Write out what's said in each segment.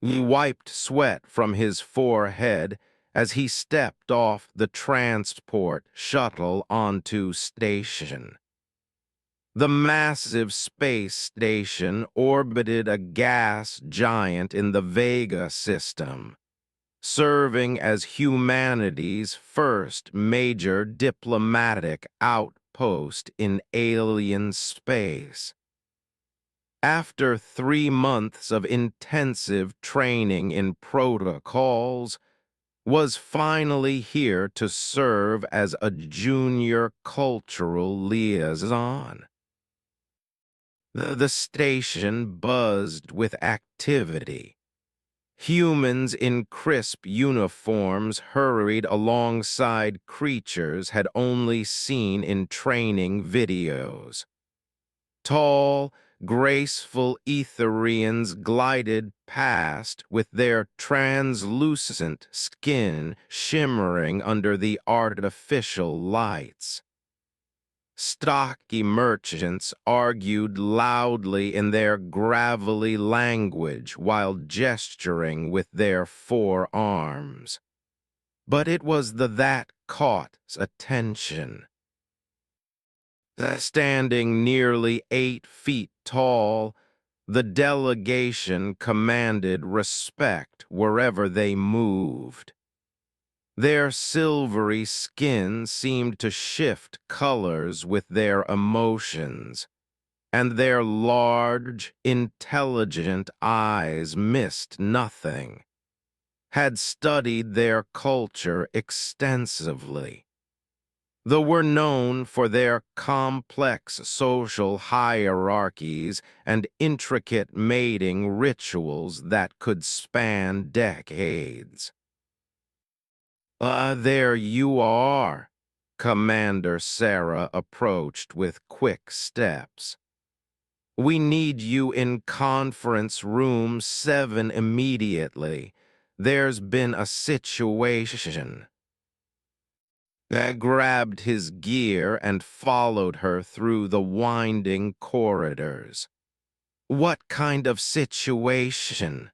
He wiped sweat from his forehead as he stepped off the transport shuttle onto station. The massive space station orbited a gas giant in the Vega system, serving as humanity's first major diplomatic outpost in alien space. After 3 months of intensive training in protocols, was finally here to serve as a junior cultural liaison. The station buzzed with activity. Humans in crisp uniforms hurried alongside creatures had only seen in training videos. Tall, graceful Etherians glided past with their translucent skin shimmering under the artificial lights. Stocky merchants argued loudly in their gravelly language while gesturing with their forearms. But it was that caught's attention. Standing nearly 8 feet tall, the delegation commanded respect wherever they moved. Their silvery skin seemed to shift colors with their emotions, and their large, intelligent eyes missed nothing, had studied their culture extensively. Though were known for their complex social hierarchies and intricate mating rituals that could span decades. There you are, Commander Sarah approached with quick steps. We need you in conference room 7 immediately. There's been a situation. Grabbed his gear and followed her through the winding corridors. What kind of situation?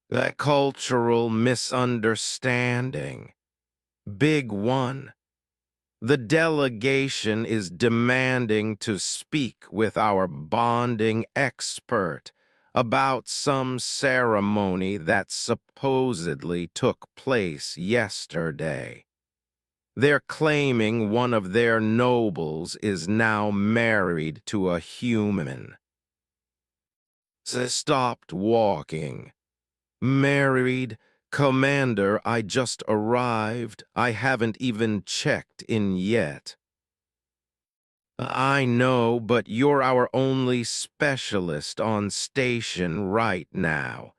A cultural misunderstanding. Big one. The delegation is demanding to speak with our bonding expert about some ceremony that supposedly took place yesterday. They're claiming one of their nobles is now married to a human. They stopped walking. Married? Commander, I just arrived. I haven't even checked in yet. I know, but you're our only specialist on station right now.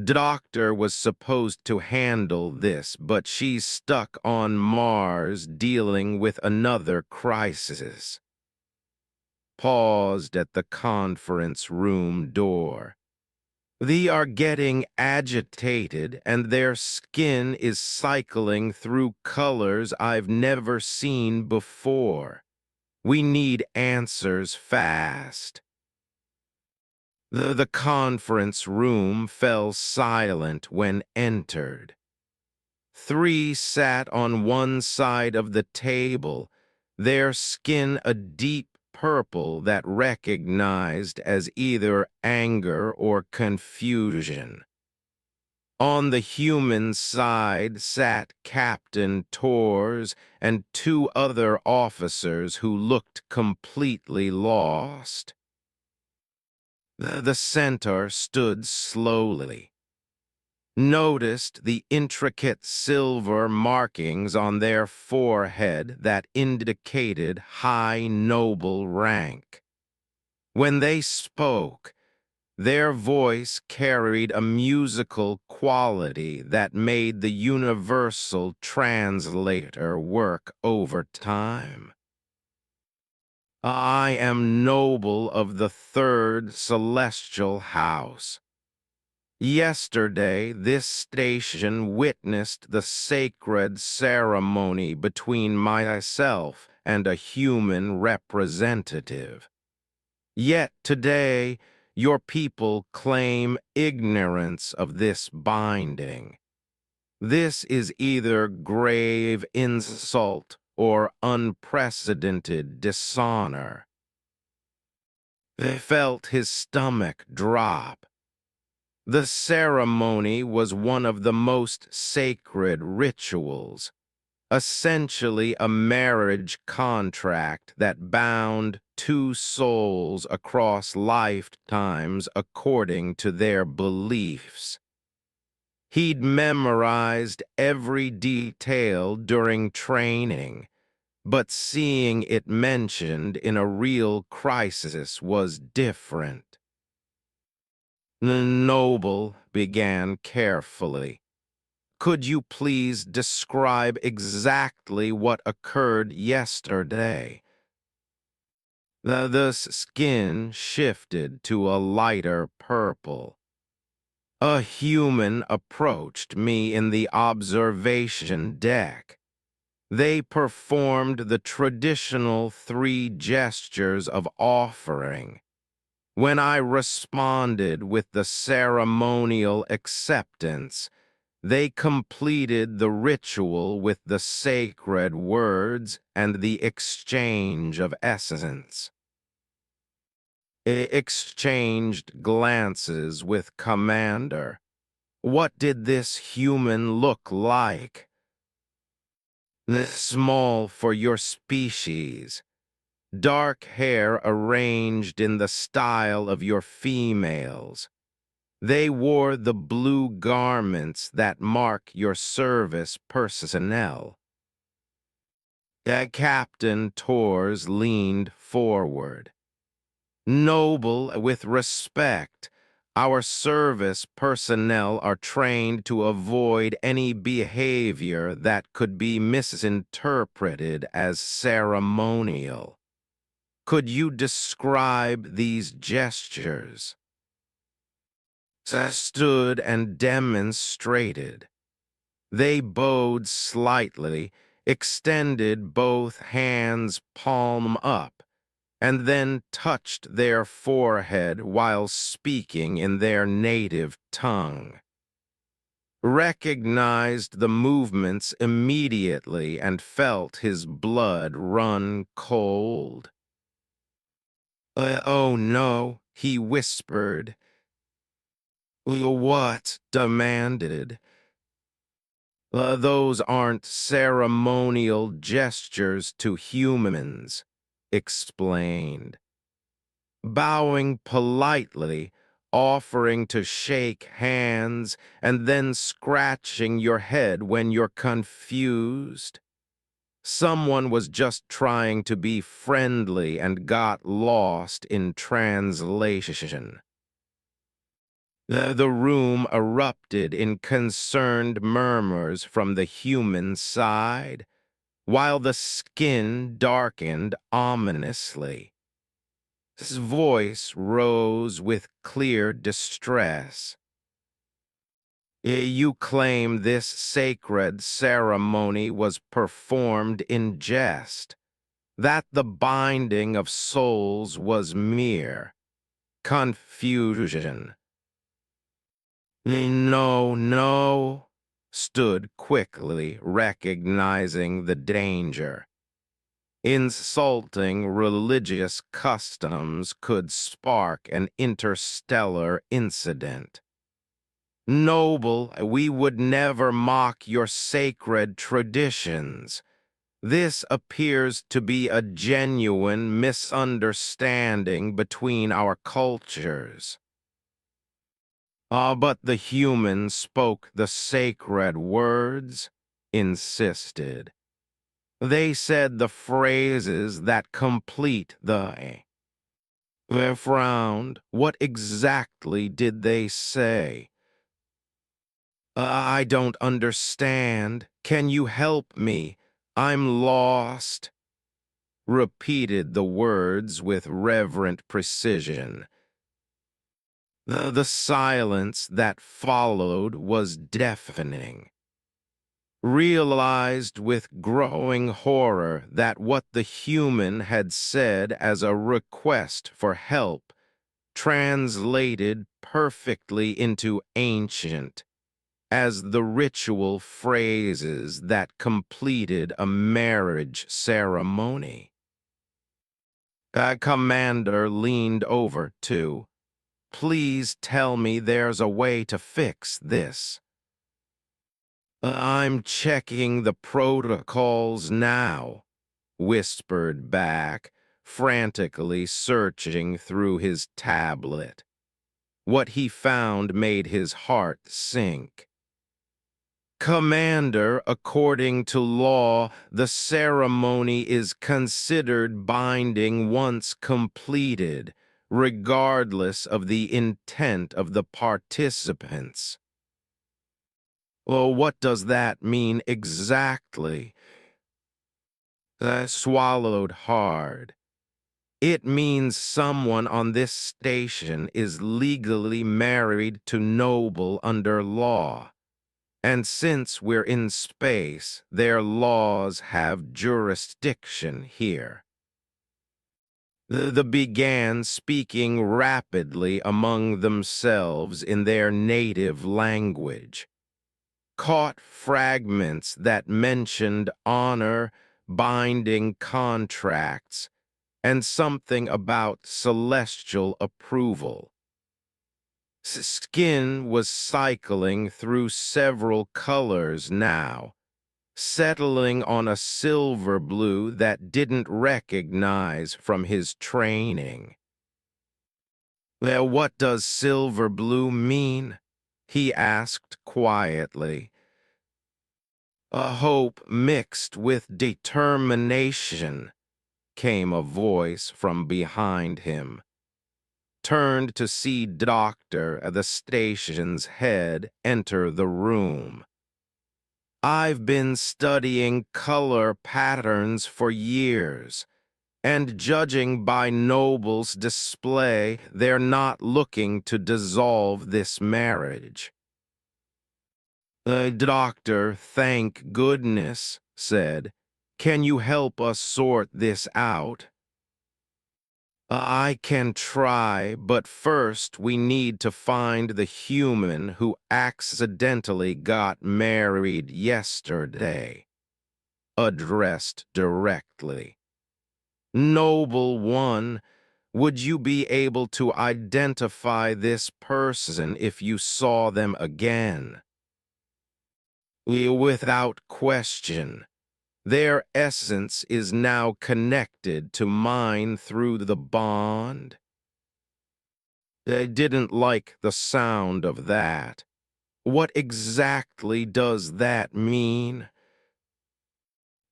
Doctor was supposed to handle this, but she's stuck on Mars dealing with another crisis. Paused at the conference room door. They are getting agitated, and their skin is cycling through colors I've never seen before. We need answers fast. The conference room fell silent when entered. 3 sat on one side of the table, their skin a deep purple that recognized as either anger or confusion. On the human side sat Captain Torres and 2 other officers who looked completely lost. The centaur stood slowly, noticed the intricate silver markings on their forehead that indicated high noble rank. When they spoke, their voice carried a musical quality that made the universal translator work overtime. I am noble of the 3rd celestial house. Yesterday, this station witnessed the sacred ceremony between myself and a human representative. Yet today, your people claim ignorance of this binding. This is either grave insult or unprecedented dishonor. They felt his stomach drop. The ceremony was one of the most sacred rituals, essentially a marriage contract that bound two souls across lifetimes according to their beliefs. He'd memorized every detail during training, but seeing it mentioned in a real crisis was different. The noble began carefully. Could you please describe exactly what occurred yesterday? The skin shifted to a lighter purple. A human approached me in the observation deck. They performed the traditional three gestures of offering. When I responded with the ceremonial acceptance, they completed the ritual with the sacred words and the exchange of essence. They exchanged glances with Commander. What did this human look like? Small for your species. Dark hair arranged in the style of your females. They wore the blue garments that mark your service personnel. Captain Torres leaned forward. Noble with respect, our service personnel are trained to avoid any behavior that could be misinterpreted as ceremonial. Could you describe these gestures? Stood and demonstrated. They bowed slightly, extended both hands palm up, and then touched their forehead while speaking in their native tongue. Recognized the movements immediately and felt his blood run cold. Oh no, he whispered. What? Demanded. Those aren't ceremonial gestures to humans, explained. Bowing politely, offering to shake hands, and then scratching your head when you're confused. Someone was just trying to be friendly and got lost in translation. The room erupted in concerned murmurs from the human side, while the skin darkened ominously. His voice rose with clear distress. You claim this sacred ceremony was performed in jest, that the binding of souls was mere confusion. No, no, stood quickly, recognizing the danger. Insulting religious customs could spark an interstellar incident. Noble, we would never mock your sacred traditions. This appears to be a genuine misunderstanding between our cultures. But the human spoke the sacred words, insisted. They said the phrases that complete the. They frowned. What exactly did they say? I don't understand. Can you help me? I'm lost. Repeated the words with reverent precision. The silence that followed was deafening. Realized with growing horror that what the human had said as a request for help translated perfectly into ancient, as the ritual phrases that completed a marriage ceremony. A commander leaned over to, "Please tell me there's a way to fix this." "I'm checking the protocols now," whispered back, frantically searching through his tablet. What he found made his heart sink. "Commander, according to law, the ceremony is considered binding once completed, regardless of the intent of the participants." "Well, what does that mean exactly?" I swallowed hard. "It means someone on this station is legally married to Noble under law. And since we're in space, their laws have jurisdiction here." The began speaking rapidly among themselves in their native language, caught fragments that mentioned honor, binding contracts, and something about celestial approval. Skin was cycling through several colors now, settling on a silver blue that didn't recognize from his training. "Well, what does silver blue mean?" he asked quietly. "A hope mixed with determination," came a voice from behind him. Turned to see Doctor at the station's head enter the room. "I've been studying color patterns for years, and judging by Noble's display, they're not looking to dissolve this marriage." "Doctor, thank goodness," said. "Can you help us sort this out?" "I can try, but first we need to find the human who accidentally got married yesterday." Addressed directly. "Noble One, would you be able to identify this person if you saw them again?" "Without question. Their essence is now connected to mine through the bond." I didn't like the sound of that. What exactly does that mean?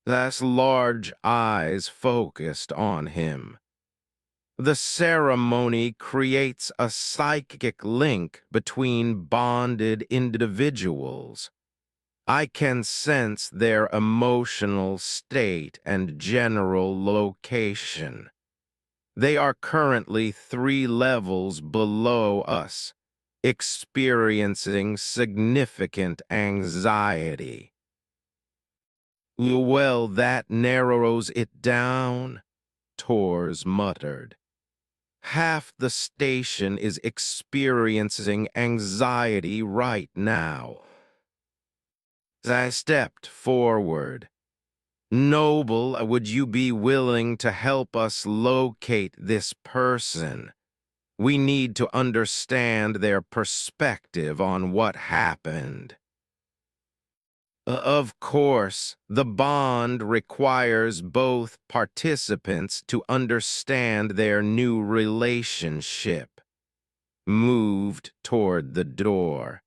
That's large eyes focused on him. "The ceremony creates a psychic link between bonded individuals. I can sense their emotional state and general location. They are currently 3 levels below us, experiencing significant anxiety." "Well, that narrows it down," Tors muttered. "Half the station is experiencing anxiety right now." I stepped forward. "Noble, would you be willing to help us locate this person? We need to understand their perspective on what happened." Of course, the bond requires both participants to understand their new relationship." Moved toward the door.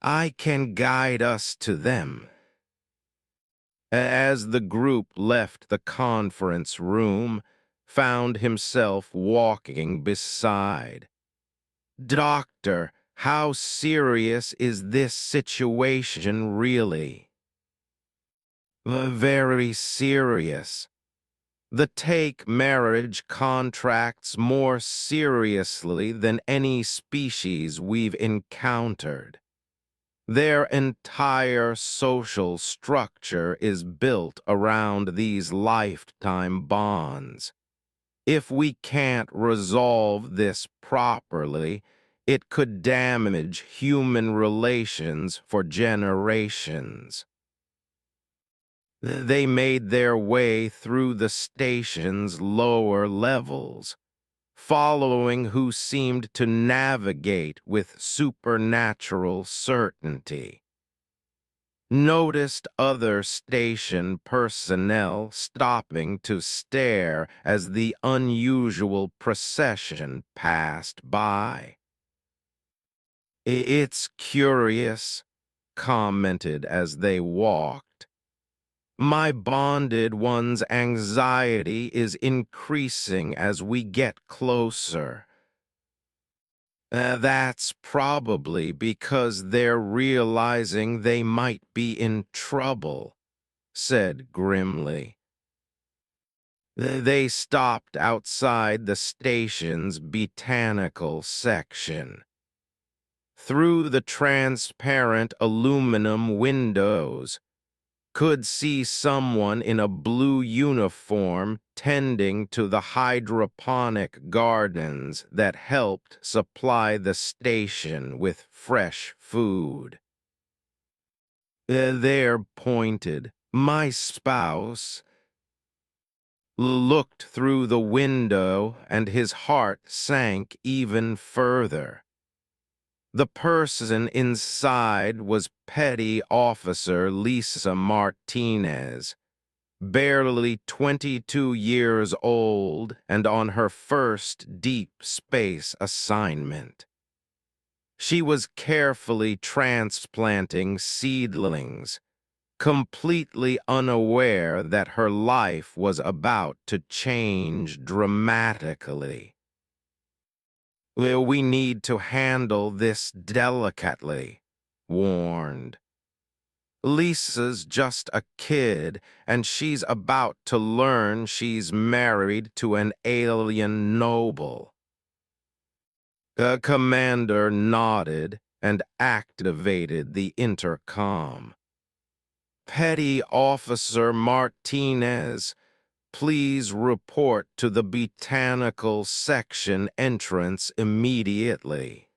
"I can guide us to them." As the group left the conference room, found himself walking beside. "Doctor, how serious is this situation really?" "Very serious. The take marriage contracts more seriously than any species we've encountered. Their entire social structure is built around these lifetime bonds. If we can't resolve this properly, it could damage human relations for generations. They made their way through the station's lower levels, following who seemed to navigate with supernatural certainty. Noticed other station personnel stopping to stare as the unusual procession passed by. "It's curious," commented as they walked. "My bonded one's anxiety is increasing as we get closer." That's probably because they're realizing they might be in trouble," said grimly. They stopped outside the station's botanical section. Through the transparent aluminum windows, could see someone in a blue uniform tending to the hydroponic gardens that helped supply the station with fresh food. There pointed, my spouse looked through the window and his heart sank even further. The person inside was Petty Officer Lisa Martinez, barely 22 years old and on her first deep space assignment. She was carefully transplanting seedlings, completely unaware that her life was about to change dramatically. "We need to handle this delicately," warned. "Lisa's just a kid, and she's about to learn she's married to an alien noble." The commander nodded and activated the intercom. "Petty Officer Martinez, please report to the botanical section entrance immediately."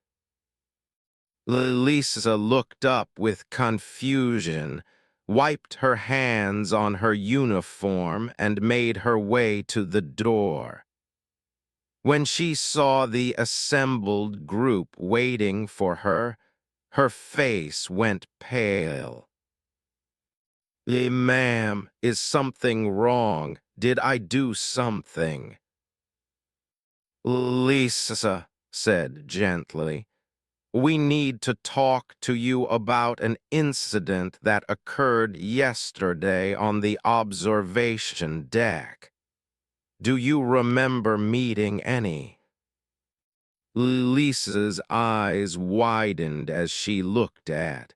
Lisa looked up with confusion, wiped her hands on her uniform, and made her way to the door. When she saw the assembled group waiting for her, her face went pale. Ma'am, is something wrong? Did I do something?" Lisa said gently, "We need to talk to you about an incident that occurred yesterday on the observation deck. Do you remember meeting any?" Lisa's eyes widened as she looked at.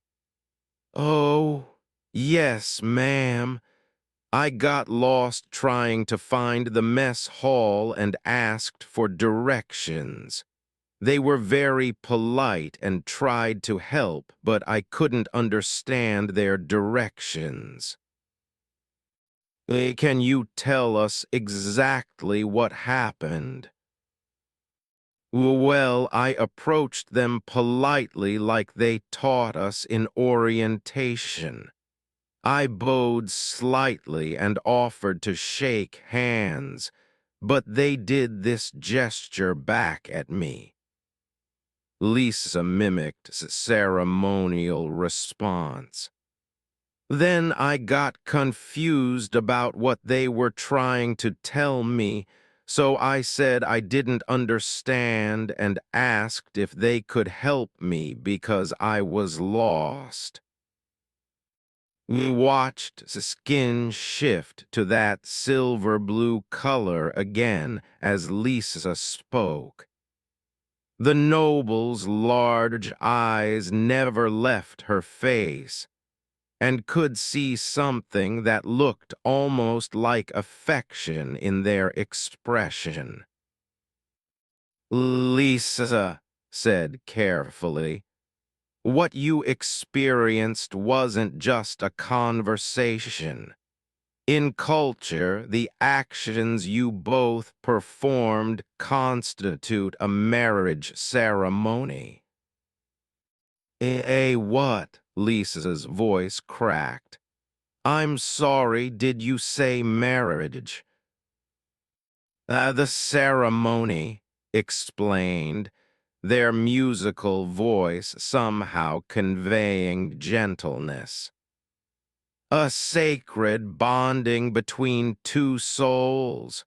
"Oh, yes, ma'am. I got lost trying to find the mess hall and asked for directions. They were very polite and tried to help, but I couldn't understand their directions." Can you tell us exactly what happened?" "Well, I approached them politely like they taught us in orientation. I bowed slightly and offered to shake hands, but they did this gesture back at me." Lisa mimicked ceremonial response. "Then I got confused about what they were trying to tell me, so I said I didn't understand and asked if they could help me because I was lost." We watched the skin shift to that silver-blue color again as Lisa spoke. The noble's large eyes never left her face, and could see something that looked almost like affection in their expression. "Lisa said carefully, what you experienced wasn't just a conversation. In culture, the actions you both performed constitute a marriage ceremony. A what? Lisa's voice cracked. I'm sorry, did you say marriage? The ceremony, explained, their musical voice somehow conveying gentleness. A sacred bonding between two souls.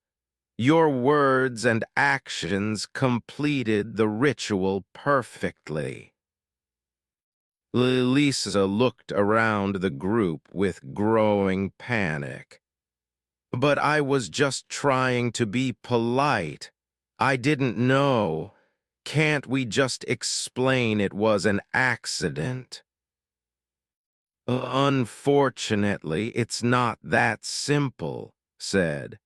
Your words and actions completed the ritual perfectly. Lisa looked around the group with growing panic. But I was just trying to be polite. I didn't know. Can't we just explain it was an accident? Unfortunately, it's not that simple, said.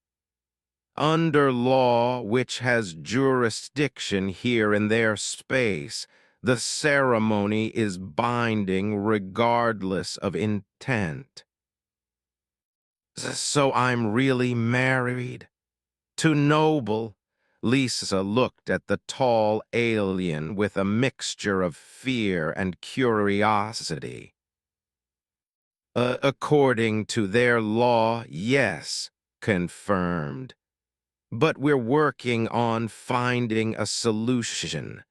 Under law, which has jurisdiction here in their space, the ceremony is binding regardless of intent. So I'm really married? To Noble? Lisa looked at the tall alien with a mixture of fear and curiosity. According to their law, yes, confirmed. But we're working on finding a solution.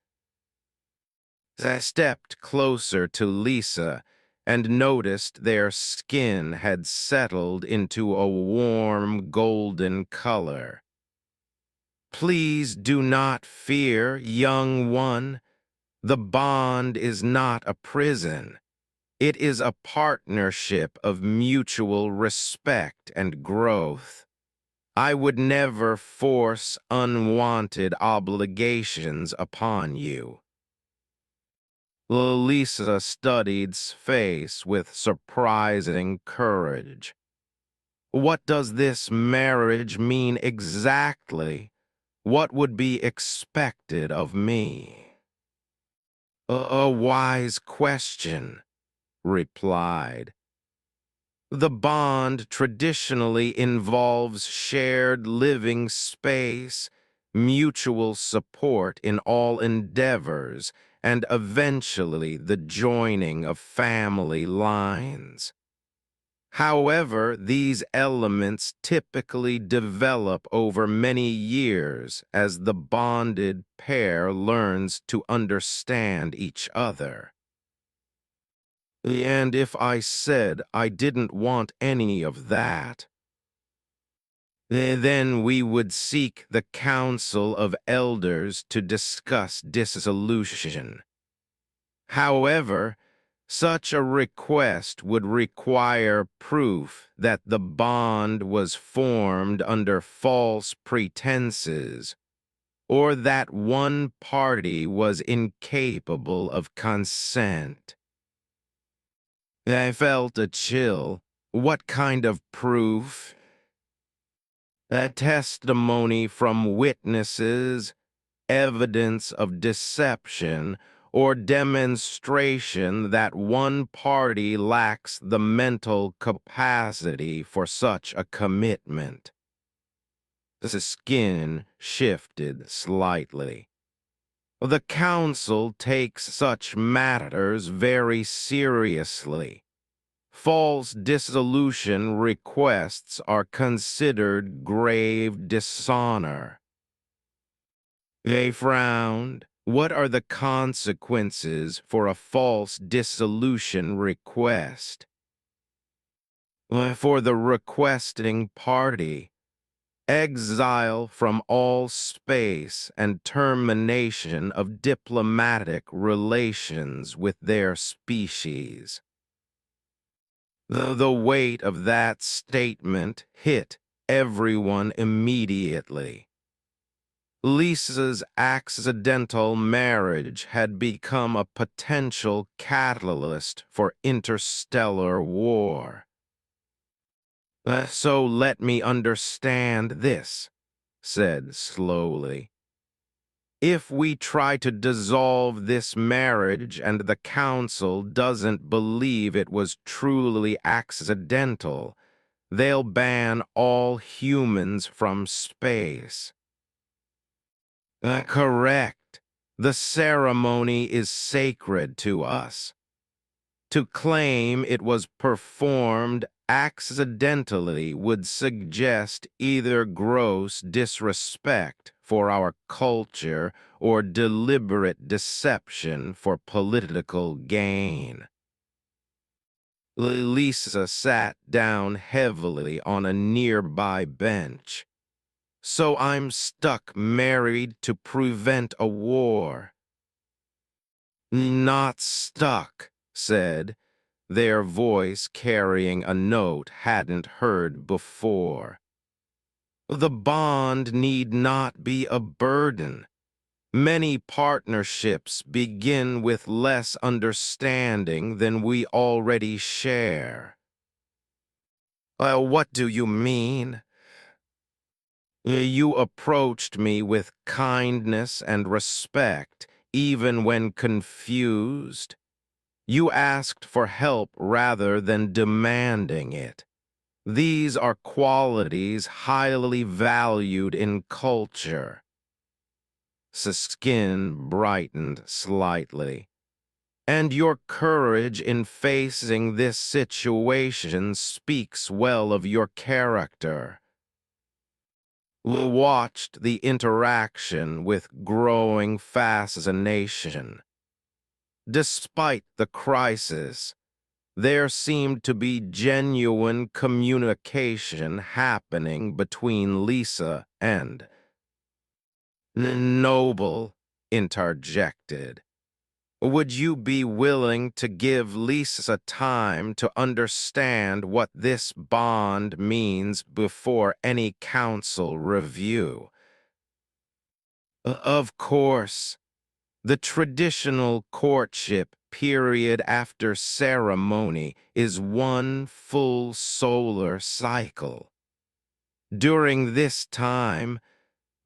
I stepped closer to Lisa and noticed their skin had settled into a warm golden color. Please do not fear, young one. The bond is not a prison. It is a partnership of mutual respect and growth. I would never force unwanted obligations upon you. Lisa studied's face with surprising courage. What does this marriage mean exactly? What would be expected of me? A wise question, replied. The bond traditionally involves shared living space, mutual support in all endeavors, and eventually the joining of family lines. However, these elements typically develop over many years as the bonded pair learns to understand each other. And if I said I didn't want any of that, then we would seek the council of elders to discuss dissolution. However, such a request would require proof that the bond was formed under false pretenses, or that one party was incapable of consent. I felt a chill. What kind of proof? A testimony from witnesses, evidence of deception, or demonstration that one party lacks the mental capacity for such a commitment. The skin shifted slightly. The council takes such matters very seriously. False dissolution requests are considered grave dishonor. They frowned. What are the consequences for a false dissolution request? For the requesting party, exile from all space and termination of diplomatic relations with their species. The weight of that statement hit everyone immediately. Lisa's accidental marriage had become a potential catalyst for interstellar war. So let me understand this, said slowly. If we try to dissolve this marriage and the council doesn't believe it was truly accidental, they'll ban all humans from space. Correct. The ceremony is sacred to us. To claim it was performed accidentally would suggest either gross disrespect for our culture or deliberate deception for political gain. Lisa sat down heavily on a nearby bench. So I'm stuck married to prevent a war. Not stuck, said, their voice carrying a note hadn't heard before. The bond need not be a burden. Many partnerships begin with less understanding than we already share. What do you mean? You approached me with kindness and respect, even when confused. You asked for help rather than demanding it. These are qualities highly valued in culture. His skin brightened slightly. And your courage in facing this situation speaks well of your character. Watched the interaction with growing fascination. Despite the crisis, there seemed to be genuine communication happening between Lisa and Noble interjected. Would you be willing to give Lisa time to understand what this bond means before any council review? Of course. The traditional courtship period after ceremony is one full solar cycle. During this time,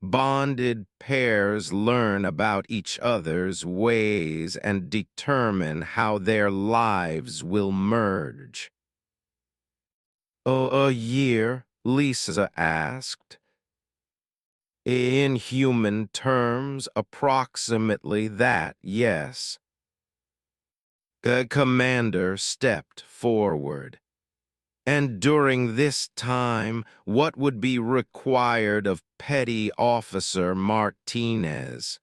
bonded pairs learn about each other's ways and determine how their lives will merge. A year, Lisa asked. In human terms, approximately that, yes. The commander stepped forward. And during this time, what would be required of Petty Officer Martinez?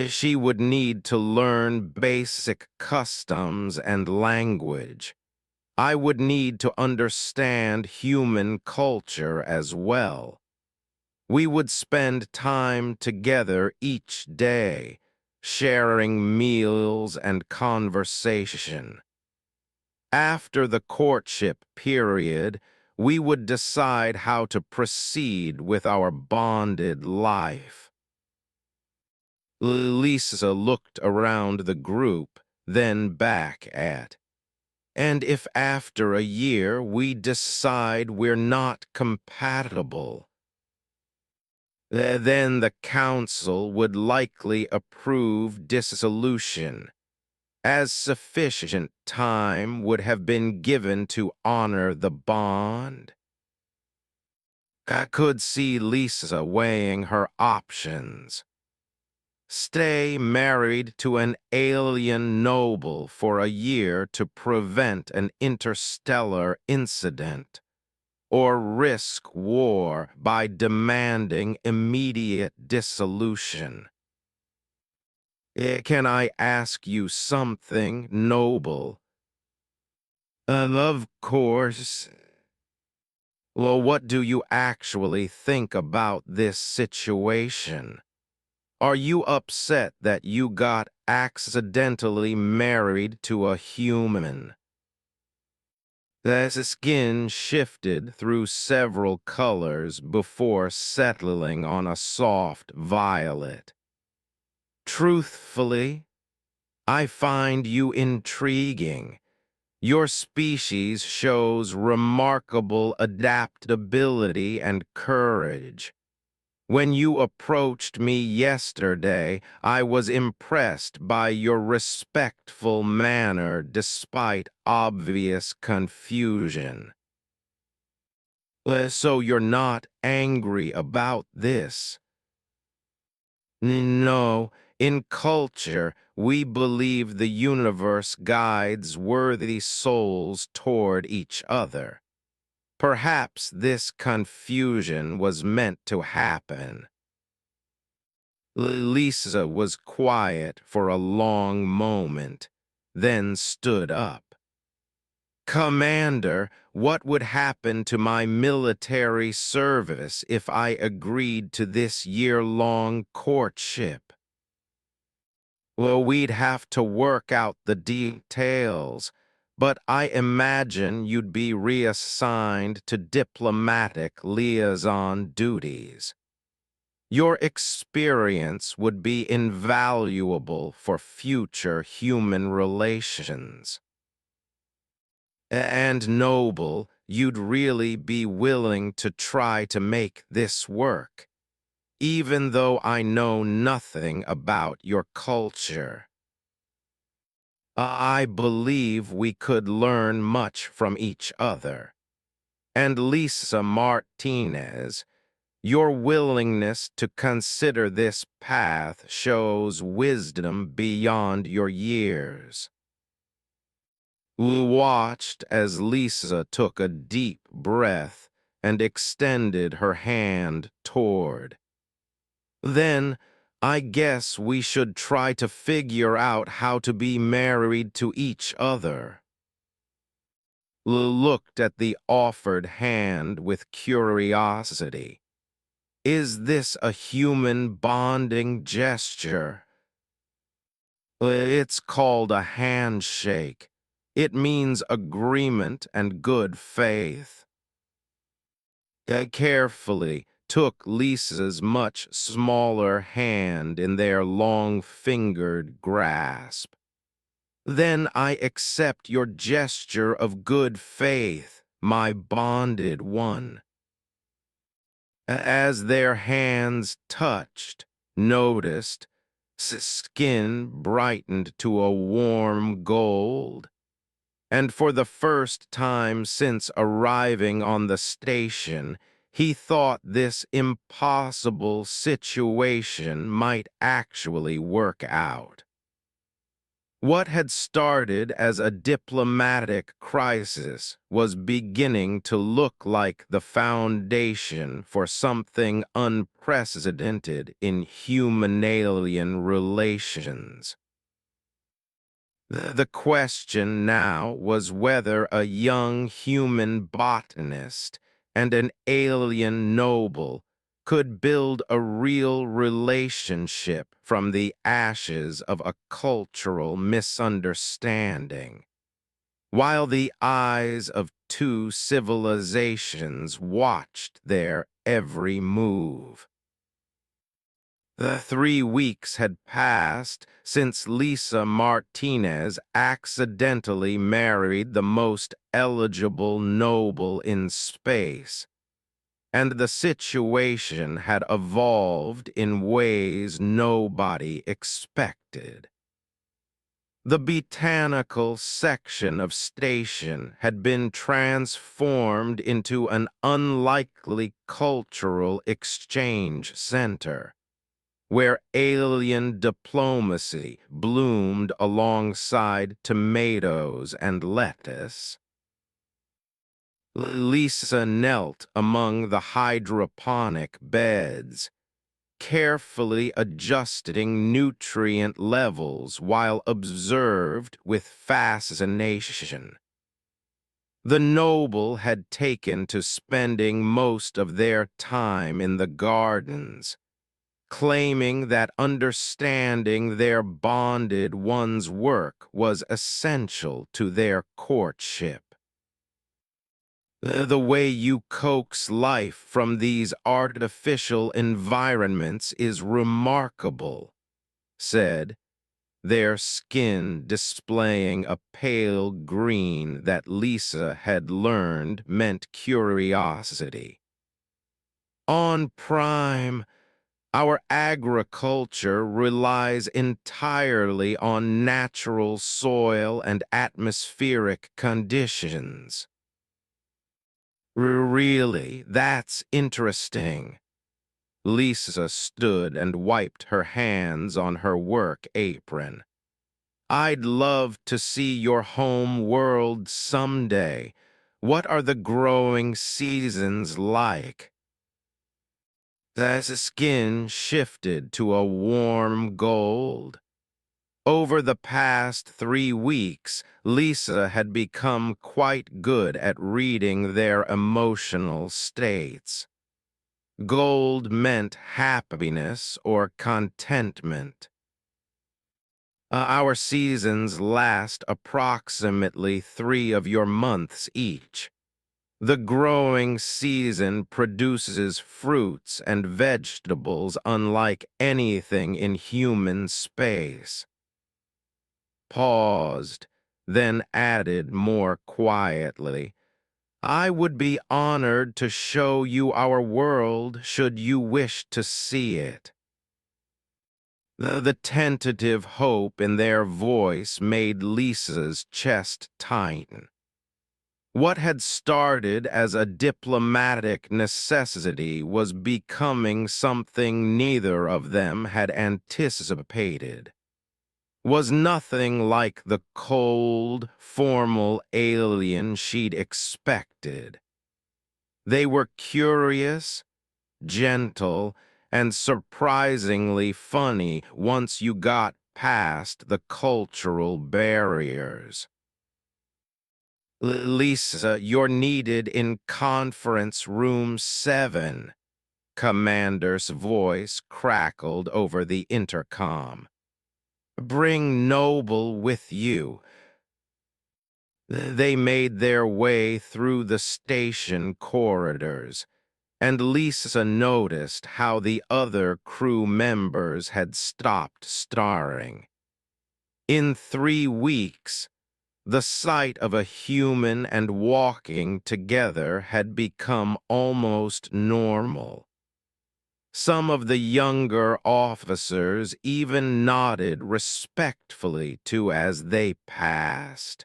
She would need to learn basic customs and language. I would need to understand human culture as well. We would spend time together each day, sharing meals and conversation. After the courtship period, we would decide how to proceed with our bonded life. Lisa looked around the group, then back at. And if after a year we decide we're not compatible, then the council would likely approve dissolution, as sufficient time would have been given to honor the bond. I could see Lisa weighing her options. Stay married to an alien noble for a year to prevent an interstellar incident, or risk war by demanding immediate dissolution. Can I ask you something, Noble? Of course. Well, what do you actually think about this situation? Are you upset that you got accidentally married to a human? The skin shifted through several colors before settling on a soft violet. Truthfully, I find you intriguing. Your species shows remarkable adaptability and courage. When you approached me yesterday, I was impressed by your respectful manner despite obvious confusion. So you're not angry about this? No, in culture, we believe the universe guides worthy souls toward each other. Perhaps this confusion was meant to happen. Lisa was quiet for a long moment, then stood up. Commander, what would happen to my military service if I agreed to this year-long courtship? Well, we'd have to work out the details, but I imagine you'd be reassigned to diplomatic liaison duties. Your experience would be invaluable for future human relations. And Noble, you'd really be willing to try to make this work, even though I know nothing about your culture. I believe we could learn much from each other. And Lisa Martinez, your willingness to consider this path shows wisdom beyond your years. Watched as Lisa took a deep breath and extended her hand toward. Then, I guess we should try to figure out how to be married to each other. Looked at the offered hand with curiosity. Is this a human bonding gesture? It's called a handshake. It means agreement and good faith. I carefully took Lisa's much smaller hand in their long-fingered grasp. Then I accept your gesture of good faith, my bonded one. As their hands touched, noticed, skin brightened to a warm gold. And for the first time since arriving on the station, he thought this impossible situation might actually work out. What had started as a diplomatic crisis was beginning to look like the foundation for something unprecedented in human-alien relations. The question now was whether a young human botanist and an alien noble could build a real relationship from the ashes of a cultural misunderstanding, while the eyes of two civilizations watched their every move. The 3 weeks had passed since Lisa Martinez accidentally married the most eligible noble in space, and the situation had evolved in ways nobody expected. The botanical section of station had been transformed into an unlikely cultural exchange center, where alien diplomacy bloomed alongside tomatoes and lettuce. Lisa knelt among the hydroponic beds, carefully adjusting nutrient levels while observed with fascination. The noble had taken to spending most of their time in the gardens, claiming that understanding their bonded one's work was essential to their courtship. The way you coax life from these artificial environments is remarkable, said, their skin displaying a pale green that Lisa had learned meant curiosity. On Prime, our agriculture relies entirely on natural soil and atmospheric conditions. Really, that's interesting. Lisa stood and wiped her hands on her work apron. I'd love to see your home world someday. What are the growing seasons like? The skin shifted to a warm gold. Over the past 3 weeks, Lisa had become quite good at reading their emotional states. Gold meant happiness or contentment. Our seasons last approximately 3 of your months each. The growing season produces fruits and vegetables unlike anything in human space. Paused, then added more quietly, I would be honored to show you our world should you wish to see it. The tentative hope in their voice made Lisa's chest tighten. What had started as a diplomatic necessity was becoming something neither of them had anticipated. Was nothing like the cold, formal alien she'd expected. They were curious, gentle, and surprisingly funny once you got past the cultural barriers. Lisa, you're needed in conference room 7. Commander's voice crackled over the intercom. Bring Noble with you. They made their way through the station corridors, and Lisa noticed how the other crew members had stopped starring. In 3 weeks, the sight of a human and walking together had become almost normal. Some of the younger officers even nodded respectfully to as they passed.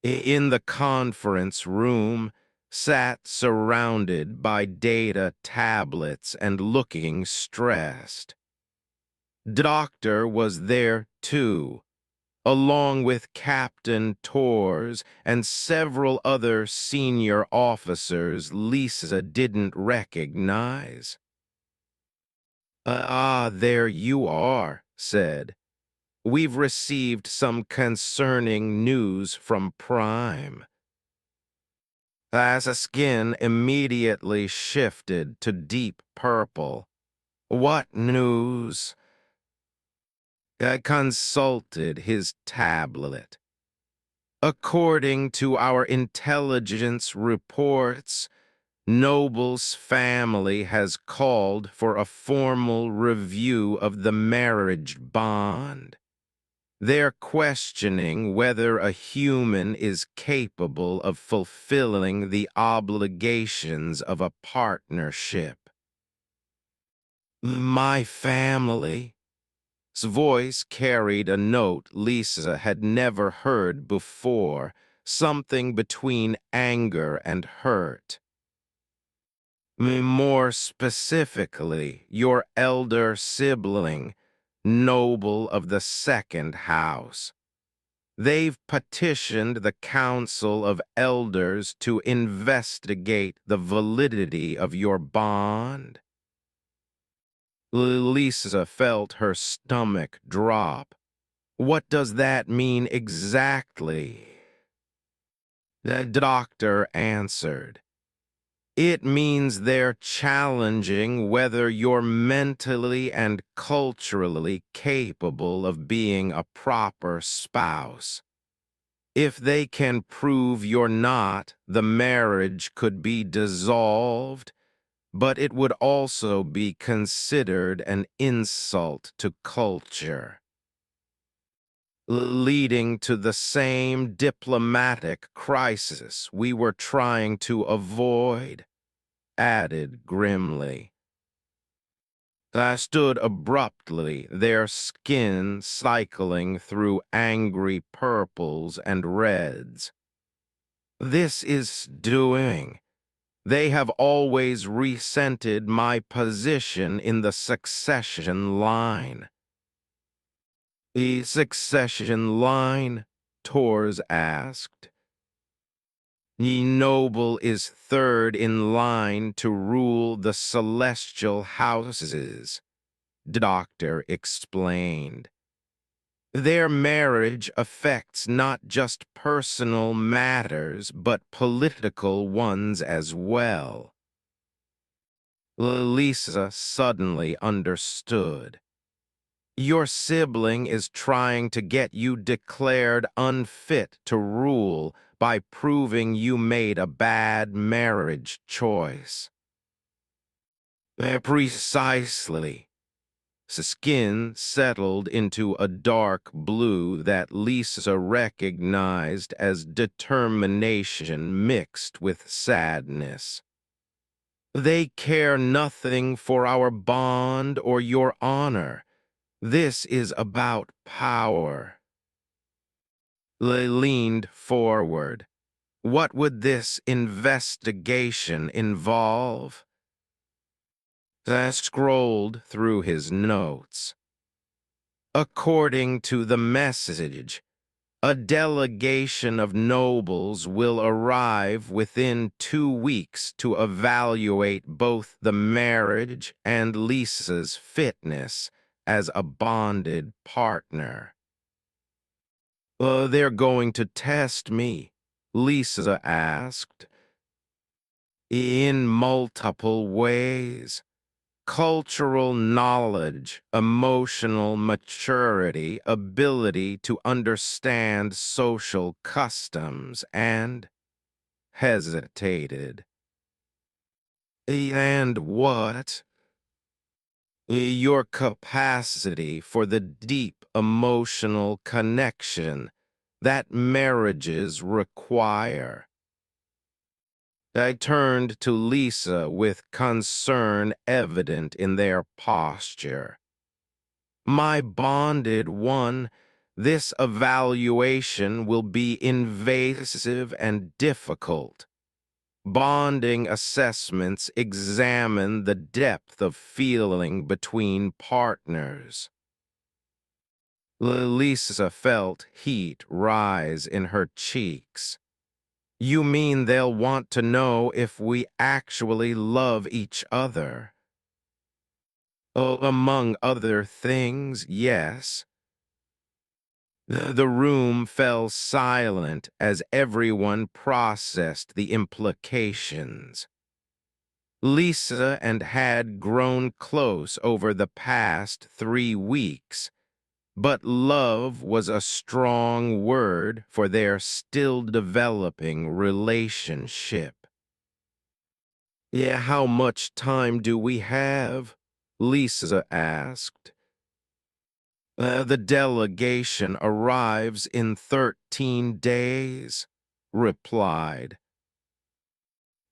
In the conference room, sat surrounded by data tablets and looking stressed. Doctor was there too, along with Captain Torres and several other senior officers Lisa didn't recognize. There you are," said. "We've received some concerning news from Prime." As skin immediately shifted to deep purple. What news? I consulted his tablet. According to our intelligence reports, Noble's family has called for a formal review of the marriage bond. They're questioning whether a human is capable of fulfilling the obligations of a partnership. My family. His voice carried a note Lisa had never heard before, something between anger and hurt. More specifically, your elder sibling, Noble of the Second House. They've petitioned the Council of Elders to investigate the validity of your bond. Lisa felt her stomach drop. What does that mean exactly? The doctor answered. It means they're challenging whether you're mentally and culturally capable of being a proper spouse. If they can prove you're not, the marriage could be dissolved, but it would also be considered an insult to culture, leading to the same diplomatic crisis we were trying to avoid, added grimly. I stood abruptly, their skin cycling through angry purples and reds. This is doing. They have always resented my position in the succession line. The succession line? Tors asked. The noble is third in line to rule the celestial houses, the doctor explained. Their marriage affects not just personal matters, but political ones as well. Lisa suddenly understood. Your sibling is trying to get you declared unfit to rule by proving you made a bad marriage choice. Precisely. Skin settled into a dark blue that Lisa recognized as determination mixed with sadness. They care nothing for our bond or your honor. This is about power. They leaned forward. What would this investigation involve? I scrolled through his notes. According to the message, a delegation of nobles will arrive within 2 weeks to evaluate both the marriage and Lisa's fitness as a bonded partner. They're going to test me, Lisa asked. In multiple ways. Cultural knowledge, emotional maturity, ability to understand social customs, and hesitated. And what? Your capacity for the deep emotional connection that marriages require. I turned to Lisa with concern evident in their posture. My bonded one, this evaluation will be invasive and difficult. Bonding assessments examine the depth of feeling between partners. Lisa felt heat rise in her cheeks. You mean they'll want to know if we actually love each other? Oh, among other things, yes. The room fell silent as everyone processed the implications. Lisa and had grown close over the past 3 weeks, but love was a strong word for their still developing relationship. Yeah, how much time do we have? Lisa asked. The delegation arrives in 13 days, replied.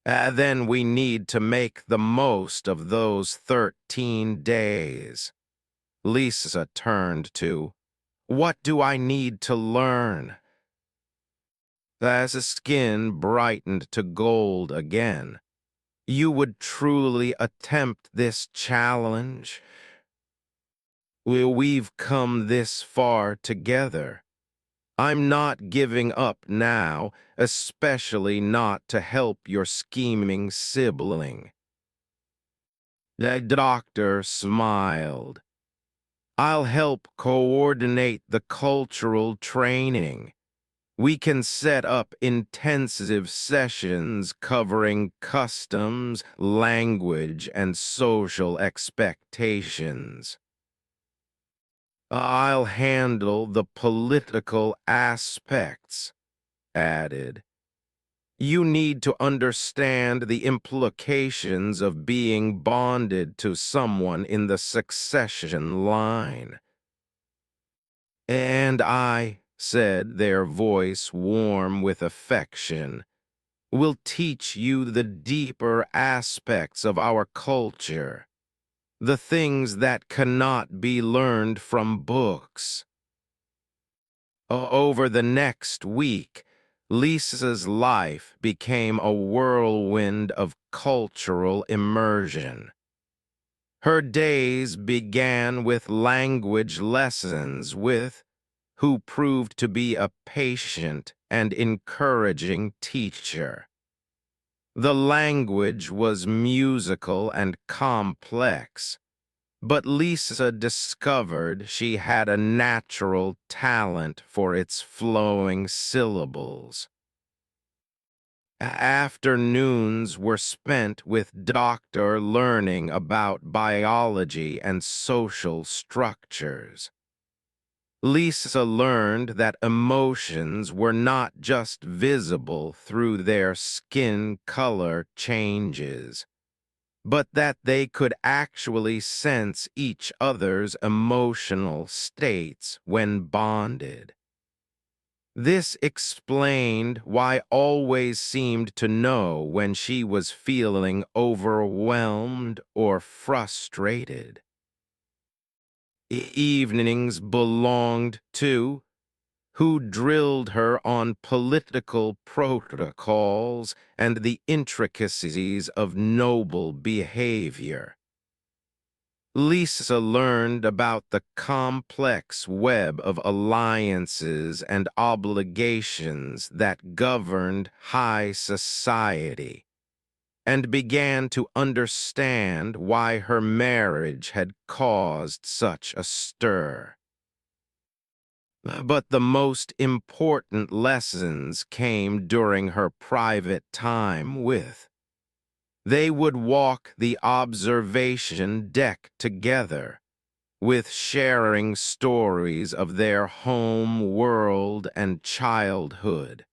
Then we need to make the most of those 13 days. Lisa turned to, what do I need to learn? As his skin brightened to gold again, you would truly attempt this challenge? We've come this far together. I'm not giving up now, especially not to help your scheming sibling. The doctor smiled. I'll help coordinate the cultural training. We can set up intensive sessions covering customs, language, and social expectations. I'll handle the political aspects, added. You need to understand the implications of being bonded to someone in the succession line. And I, said their voice warm with affection, will teach you the deeper aspects of our culture, the things that cannot be learned from books. Over the next week, Lisa's life became a whirlwind of cultural immersion. Her days began with language lessons with who proved to be a patient and encouraging teacher. The language was musical and complex, but Lisa discovered she had a natural talent for its flowing syllables. Afternoons were spent with Doctor learning about biology and social structures. Lisa learned that emotions were not just visible through their skin color changes, but that they could actually sense each other's emotional states when bonded. This explained why always seemed to know when she was feeling overwhelmed or frustrated. Evenings belonged to who drilled her on political protocols and the intricacies of noble behavior. Lisa learned about the complex web of alliances and obligations that governed high society, and began to understand why her marriage had caused such a stir. But the most important lessons came during her private time with. They would walk the observation deck together, with sharing stories of their home world and childhood.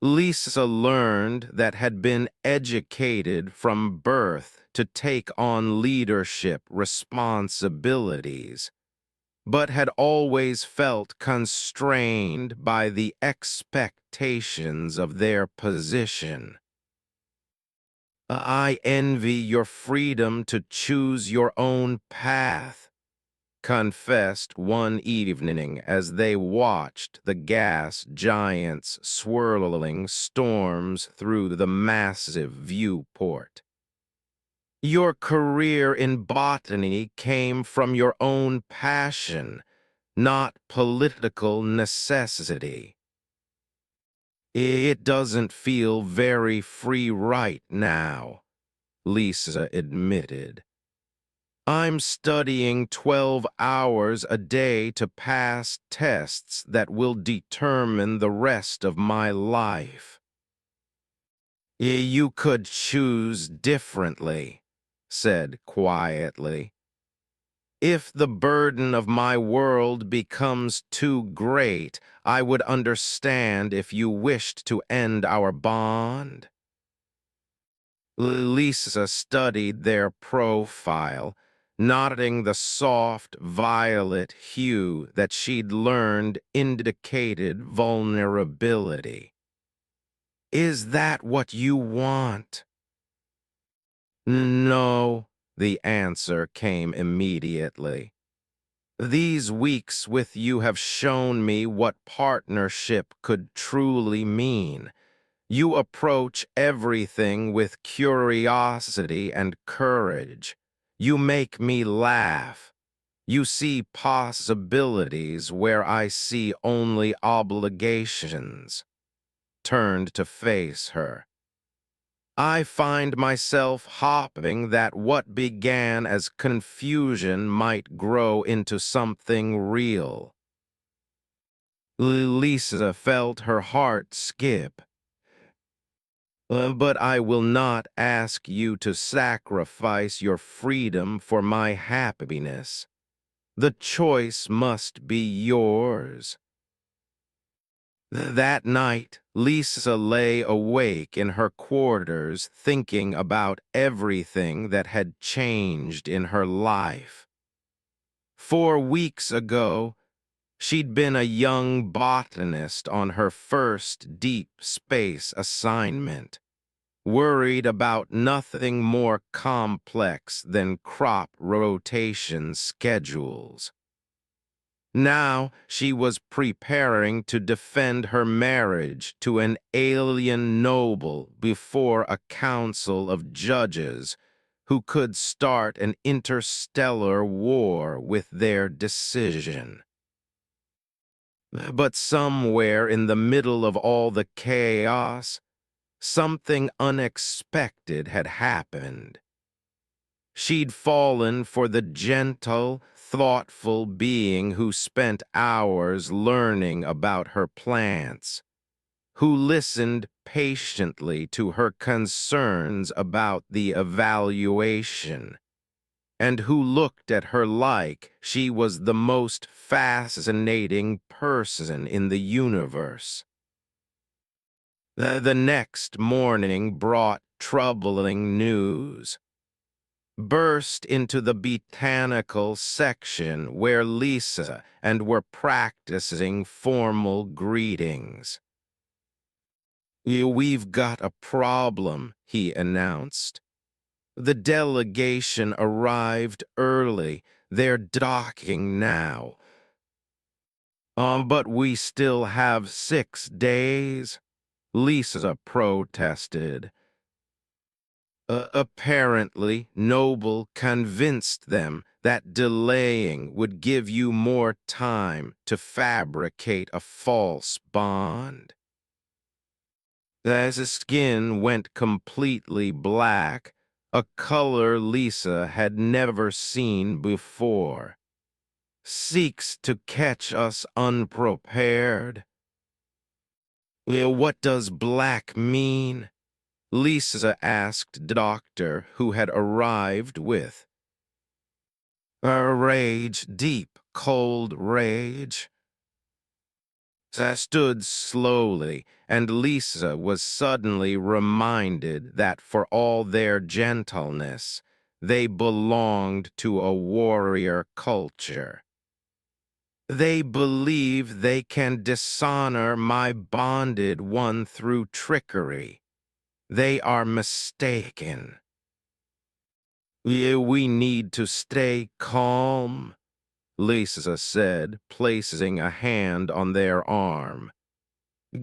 Lisa learned that had been educated from birth to take on leadership responsibilities, but had always felt constrained by the expectations of their position. I envy your freedom to choose your own path, confessed one evening as they watched the gas giants swirling storms through the massive viewport. Your career in botany came from your own passion, not political necessity. It doesn't feel very free right now, Lisa admitted. I'm studying 12 hours a day to pass tests that will determine the rest of my life. You could choose differently, said quietly. If the burden of my world becomes too great, I would understand if you wished to end our bond. Lisa studied their profile, noting the soft violet hue that she'd learned indicated vulnerability. Is that what you want? No, the answer came immediately. These weeks with you have shown me what partnership could truly mean. You approach everything with curiosity and courage. You make me laugh. You see possibilities where I see only obligations. Turned to face her. I find myself hoping that what began as confusion might grow into something real. Lisa felt her heart skip. But I will not ask you to sacrifice your freedom for my happiness. The choice must be yours. That night, Lisa lay awake in her quarters thinking about everything that had changed in her life. 4 weeks ago, she'd been a young botanist on her first deep space assignment, worried about nothing more complex than crop rotation schedules. Now she was preparing to defend her marriage to an alien noble before a council of judges who could start an interstellar war with their decision. But somewhere in the middle of all the chaos, something unexpected had happened. She'd fallen for the gentle, thoughtful being who spent hours learning about her plants, who listened patiently to her concerns about the evaluation, and who looked at her like she was the most fascinating person in the universe. The next morning brought troubling news. Burst into the botanical section where Lisa and were practicing formal greetings. "We've got a problem," he announced. "The delegation arrived early. They're docking now. But we still have 6 days," Lisa protested. Apparently, Noble convinced them that delaying would give you more time to fabricate a false bond. As his skin went completely black, a color Lisa had never seen before. "Seeks to catch us unprepared." What does black mean?" Lisa asked Doctor, who had arrived with a rage, deep, cold rage. I stood slowly, and Lisa was suddenly reminded that for all their gentleness, they belonged to a warrior culture. "They believe they can dishonor my bonded one through trickery. They are mistaken. We need to stay calm," Lisa said, placing a hand on their arm.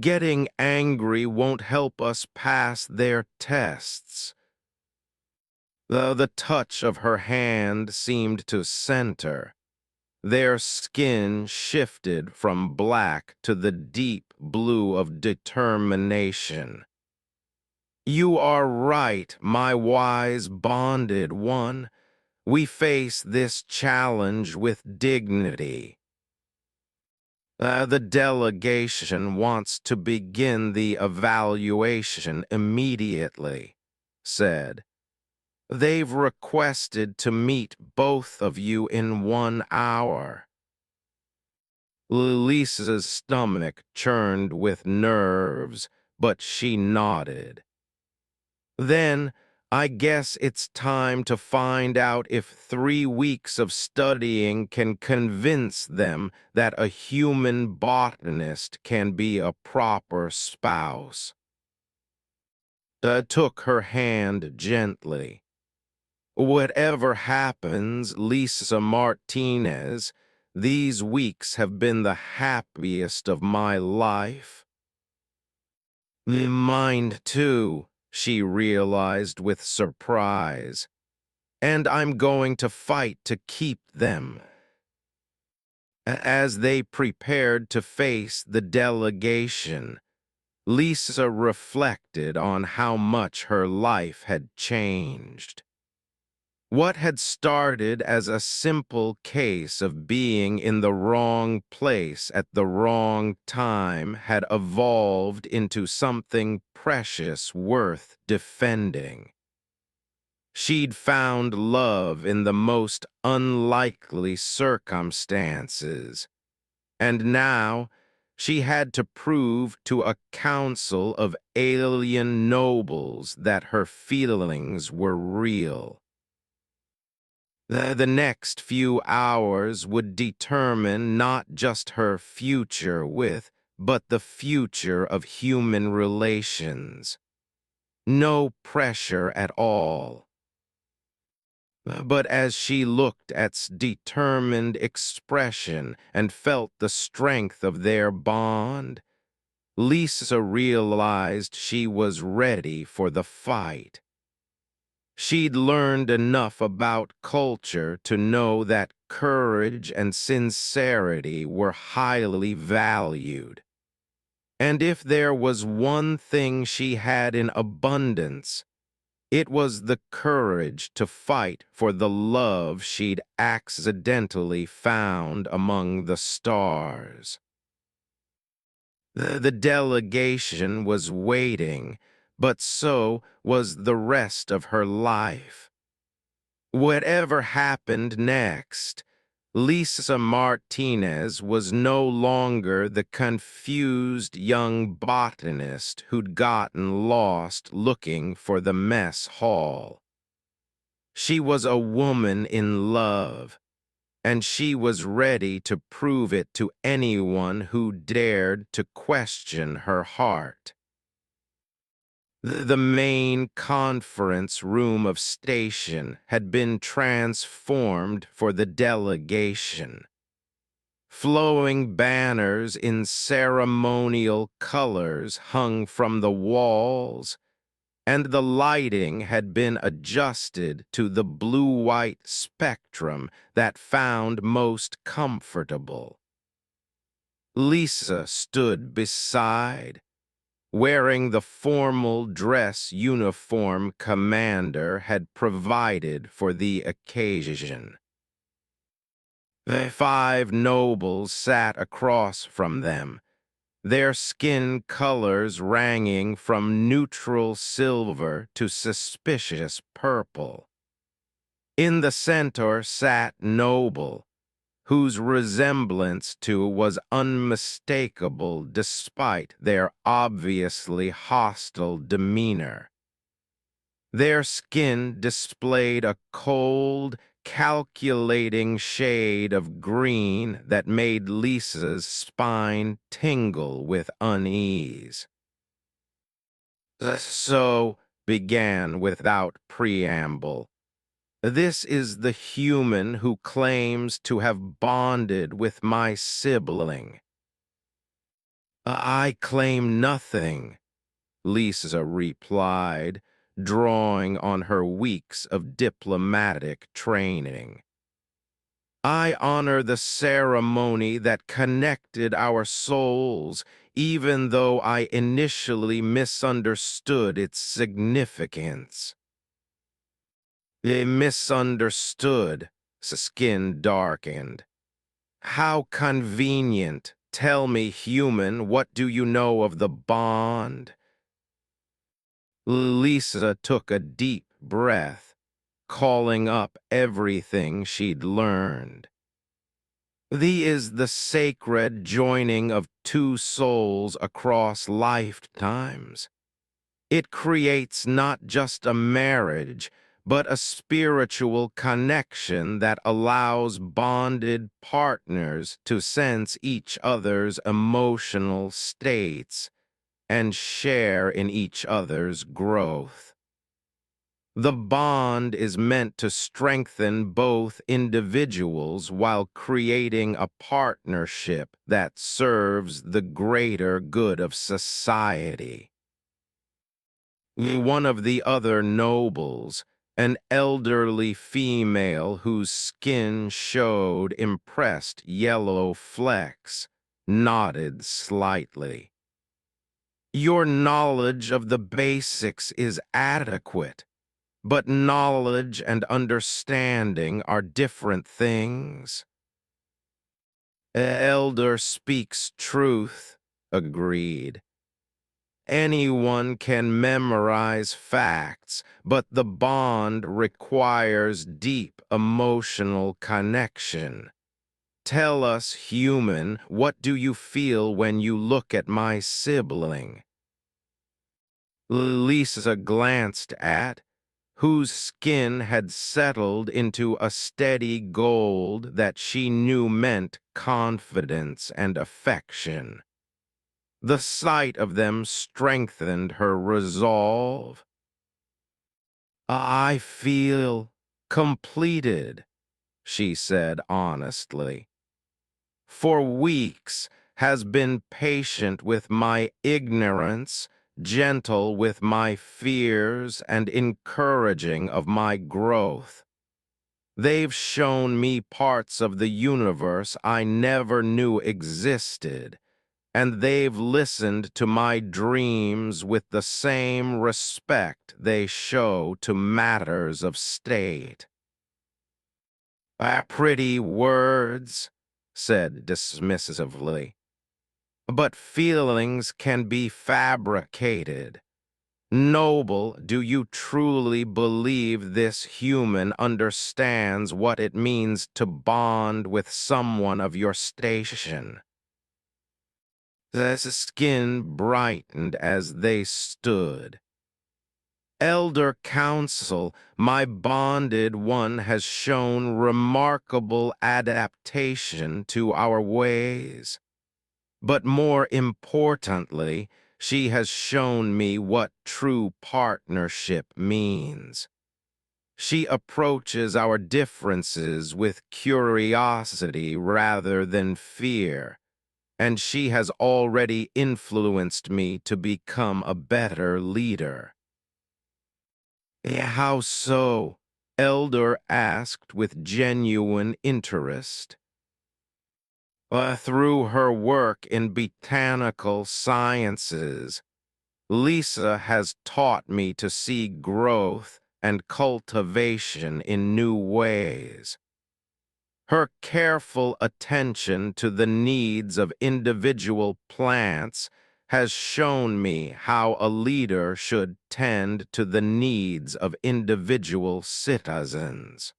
"Getting angry won't help us pass their tests." The touch of her hand seemed to center. Their skin shifted from black to the deep blue of determination. "You are right, my wise bonded one. We face this challenge with dignity." The delegation wants to begin the evaluation immediately," said. "They've requested to meet both of you in 1 hour." Lisa's stomach churned with nerves, but she nodded. "Then I guess it's time to find out if 3 weeks of studying can convince them that a human botanist can be a proper spouse." Took her hand gently. "Whatever happens, Lisa Martinez, these weeks have been the happiest of my life." "Mine too," she realized with surprise. "And I'm going to fight to keep them." As they prepared to face the delegation, Lisa reflected on how much her life had changed. What had started as a simple case of being in the wrong place at the wrong time had evolved into something precious worth defending. She'd found love in the most unlikely circumstances, and now she had to prove to a council of alien nobles that her feelings were real. The next few hours would determine not just her future with, but the future of human relations. No pressure at all. But as she looked at determined expression and felt the strength of their bond, Lisa realized she was ready for the fight. She'd learned enough about culture to know that courage and sincerity were highly valued. And if there was one thing she had in abundance, it was the courage to fight for the love she'd accidentally found among the stars. The delegation was waiting, but so was the rest of her life. Whatever happened next, Lisa Martinez was no longer the confused young botanist who'd gotten lost looking for the mess hall. She was a woman in love, and she was ready to prove it to anyone who dared to question her heart. The main conference room of station had been transformed for the delegation. Flowing banners in ceremonial colors hung from the walls, and the lighting had been adjusted to the blue-white spectrum that found most comfortable. Lisa stood beside, wearing the formal dress uniform commander had provided for the occasion. The 5 nobles sat across from them, their skin colors ranging from neutral silver to suspicious purple. In the center sat Noble, whose resemblance to was unmistakable despite their obviously hostile demeanor. Their skin displayed a cold, calculating shade of green that made Lisa's spine tingle with unease. So began without preamble. This is the human who claims to have bonded with my sibling. I claim nothing, Lisa replied, drawing on her weeks of diplomatic training. I honor the ceremony that connected our souls, even though I initially misunderstood its significance. Misunderstood, skin darkened. How convenient. Tell me, human, what do you know of the bond? Lisa took a deep breath, calling up everything she'd learned. Thee is the sacred joining of 2 souls across lifetimes. It creates not just a marriage, but a spiritual connection that allows bonded partners to sense each other's emotional states and share in each other's growth. The bond is meant to strengthen both individuals while creating a partnership that serves the greater good of society. One of the other nobles, an elderly female whose skin showed impressed yellow flecks, nodded slightly. Your knowledge of the basics is adequate, but knowledge and understanding are different things. Elder speaks truth, agreed. Anyone can memorize facts, but the bond requires deep emotional connection. Tell us, human, what do you feel when you look at my sibling? Lisa glanced at, whose skin had settled into a steady gold that she knew meant confidence and affection. The sight of them strengthened her resolve. I feel Completed, she said honestly. For weeks has been patient with my ignorance, gentle with my fears, and encouraging of my growth. They've shown me parts of the universe I never knew existed, and they've listened to my dreams with the same respect they show to matters of state. Pretty words, said dismissively, but feelings can be fabricated. Noble, do you truly believe this human understands what it means to bond with someone of your station? The skin brightened as they stood. Elder Council, my bonded one has shown remarkable adaptation to our ways. But more importantly, she has shown me what true partnership means. She approaches our differences with curiosity rather than fear, and she has already influenced me to become a better leader. How so? Elder asked with genuine interest. Through her work in botanical sciences, Lisa has taught me to see growth and cultivation in new ways. Her careful attention to the needs of individual plants has shown me how a leader should tend to the needs of individual citizens.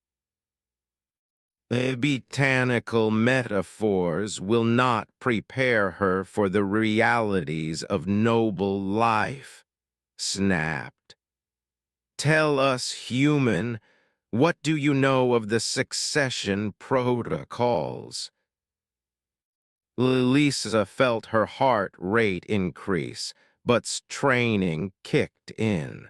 Botanical metaphors will not prepare her for the realities of noble life, snapped. Tell us, human, what do you know of the succession protocols? Lisa felt her heart rate increase, but training kicked in.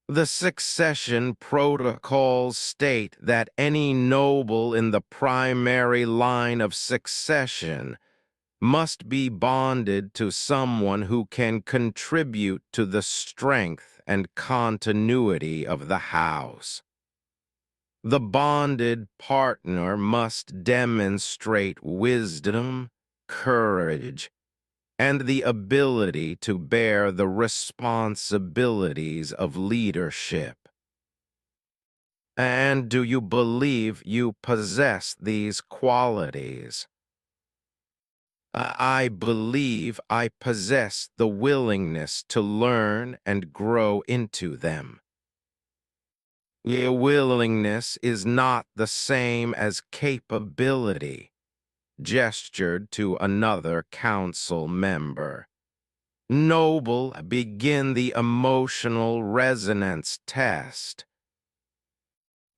The succession protocols state that any noble in the primary line of succession must be bonded to someone who can contribute to the strength and continuity of the house. The bonded partner must demonstrate wisdom, courage, and the ability to bear the responsibilities of leadership. And do you believe you possess these qualities? I believe I possess the willingness to learn and grow into them. Your willingness is not the same as capability, gestured to another council member. Noble, begin the emotional resonance test.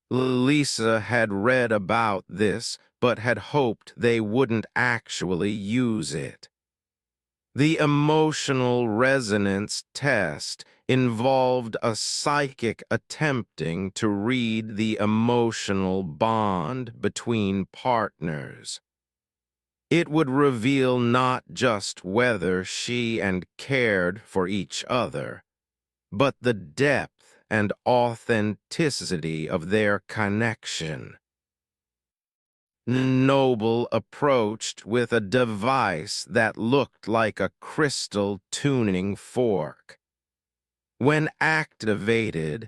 Lisa had read about this, but had hoped they wouldn't actually use it. The emotional resonance test involved a psychic attempting to read the emotional bond between partners. It would reveal not just whether she and cared for each other, but the depth and authenticity of their connection. Noble approached with a device that looked like a crystal tuning fork. When activated,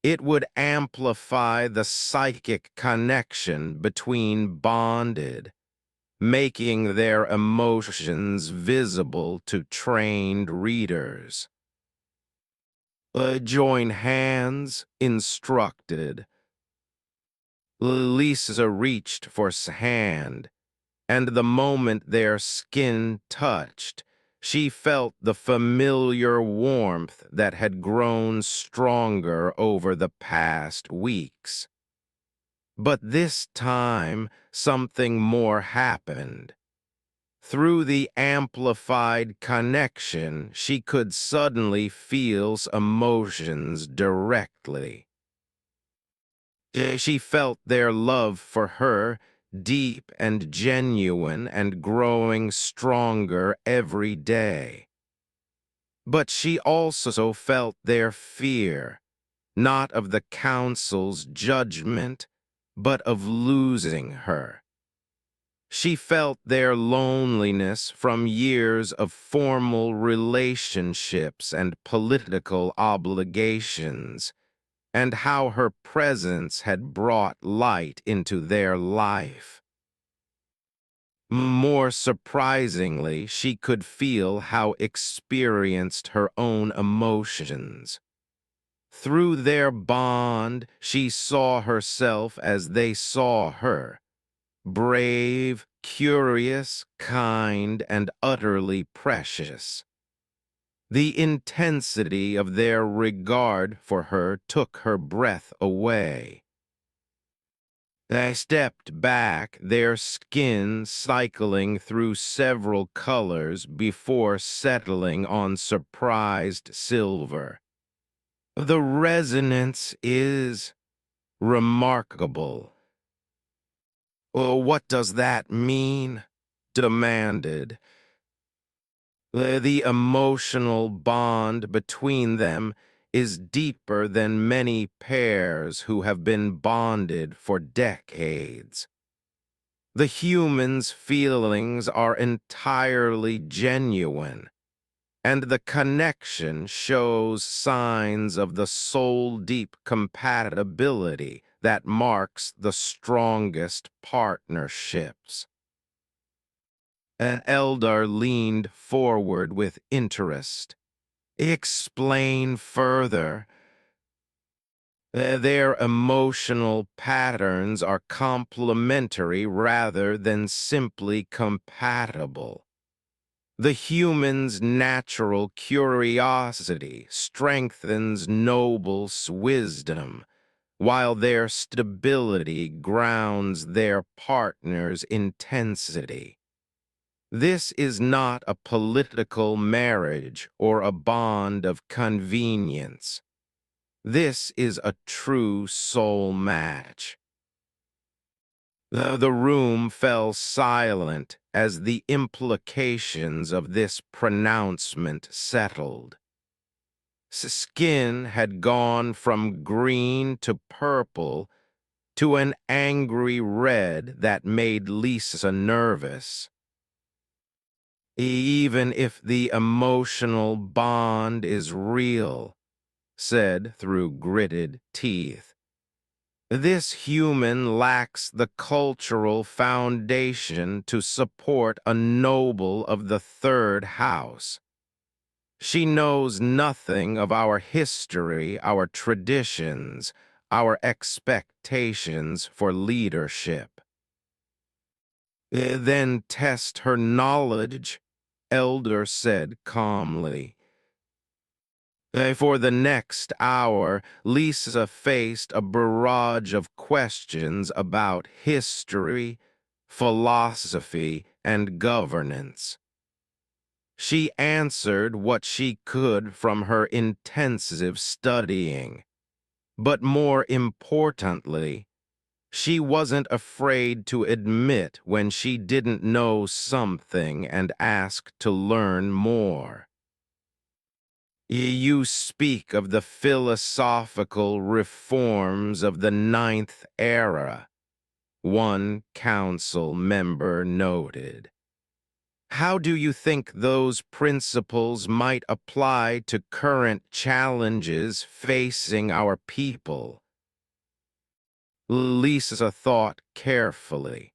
it would amplify the psychic connection between bonded, making their emotions visible to trained readers. Join hands, instructed. Lisa reached for his hand, and the moment their skin touched, she felt the familiar warmth that had grown stronger over the past weeks. But this time, something more happened. Through the amplified connection, she could suddenly feel emotions directly. She felt their love for her deep and genuine and growing stronger every day. But she also felt their fear, not of the council's judgment, but of losing her. She felt their loneliness from years of formal relationships and political obligations, and how her presence had brought light into their life. More surprisingly, she could feel how experienced her own emotions. Through their bond, she saw herself as they saw her, brave, curious, kind, and utterly precious. The intensity of their regard for her took her breath away. They stepped back, their skin cycling through several colors before settling on surprised silver. The resonance is remarkable. What does that mean? Demanded. The emotional bond between them is deeper than many pairs who have been bonded for decades. The human's feelings are entirely genuine, and the connection shows signs of the soul-deep compatibility that marks the strongest partnerships. An elder leaned forward with interest. Explain further. Their emotional patterns are complementary rather than simply compatible. The human's natural curiosity strengthens Noble's wisdom, while their stability grounds their partner's intensity. This is not a political marriage or a bond of convenience. This is a true soul match. The room fell silent as the implications of this pronouncement settled. Skin had gone from green to purple to an angry red that made Lisa nervous. Even if the emotional bond is real, said through gritted teeth, this human lacks the cultural foundation to support a noble of the third house. She knows nothing of our history, our traditions, our expectations for leadership. Then test her knowledge, Elder said calmly. For the next hour, Lisa faced a barrage of questions about history, philosophy, and governance. She answered what she could from her intensive studying. But more importantly, she wasn't afraid to admit when she didn't know something and ask to learn more. You speak of the philosophical reforms of the Ninth Era, one council member noted. How do you think those principles might apply to current challenges facing our people? Lisa thought carefully.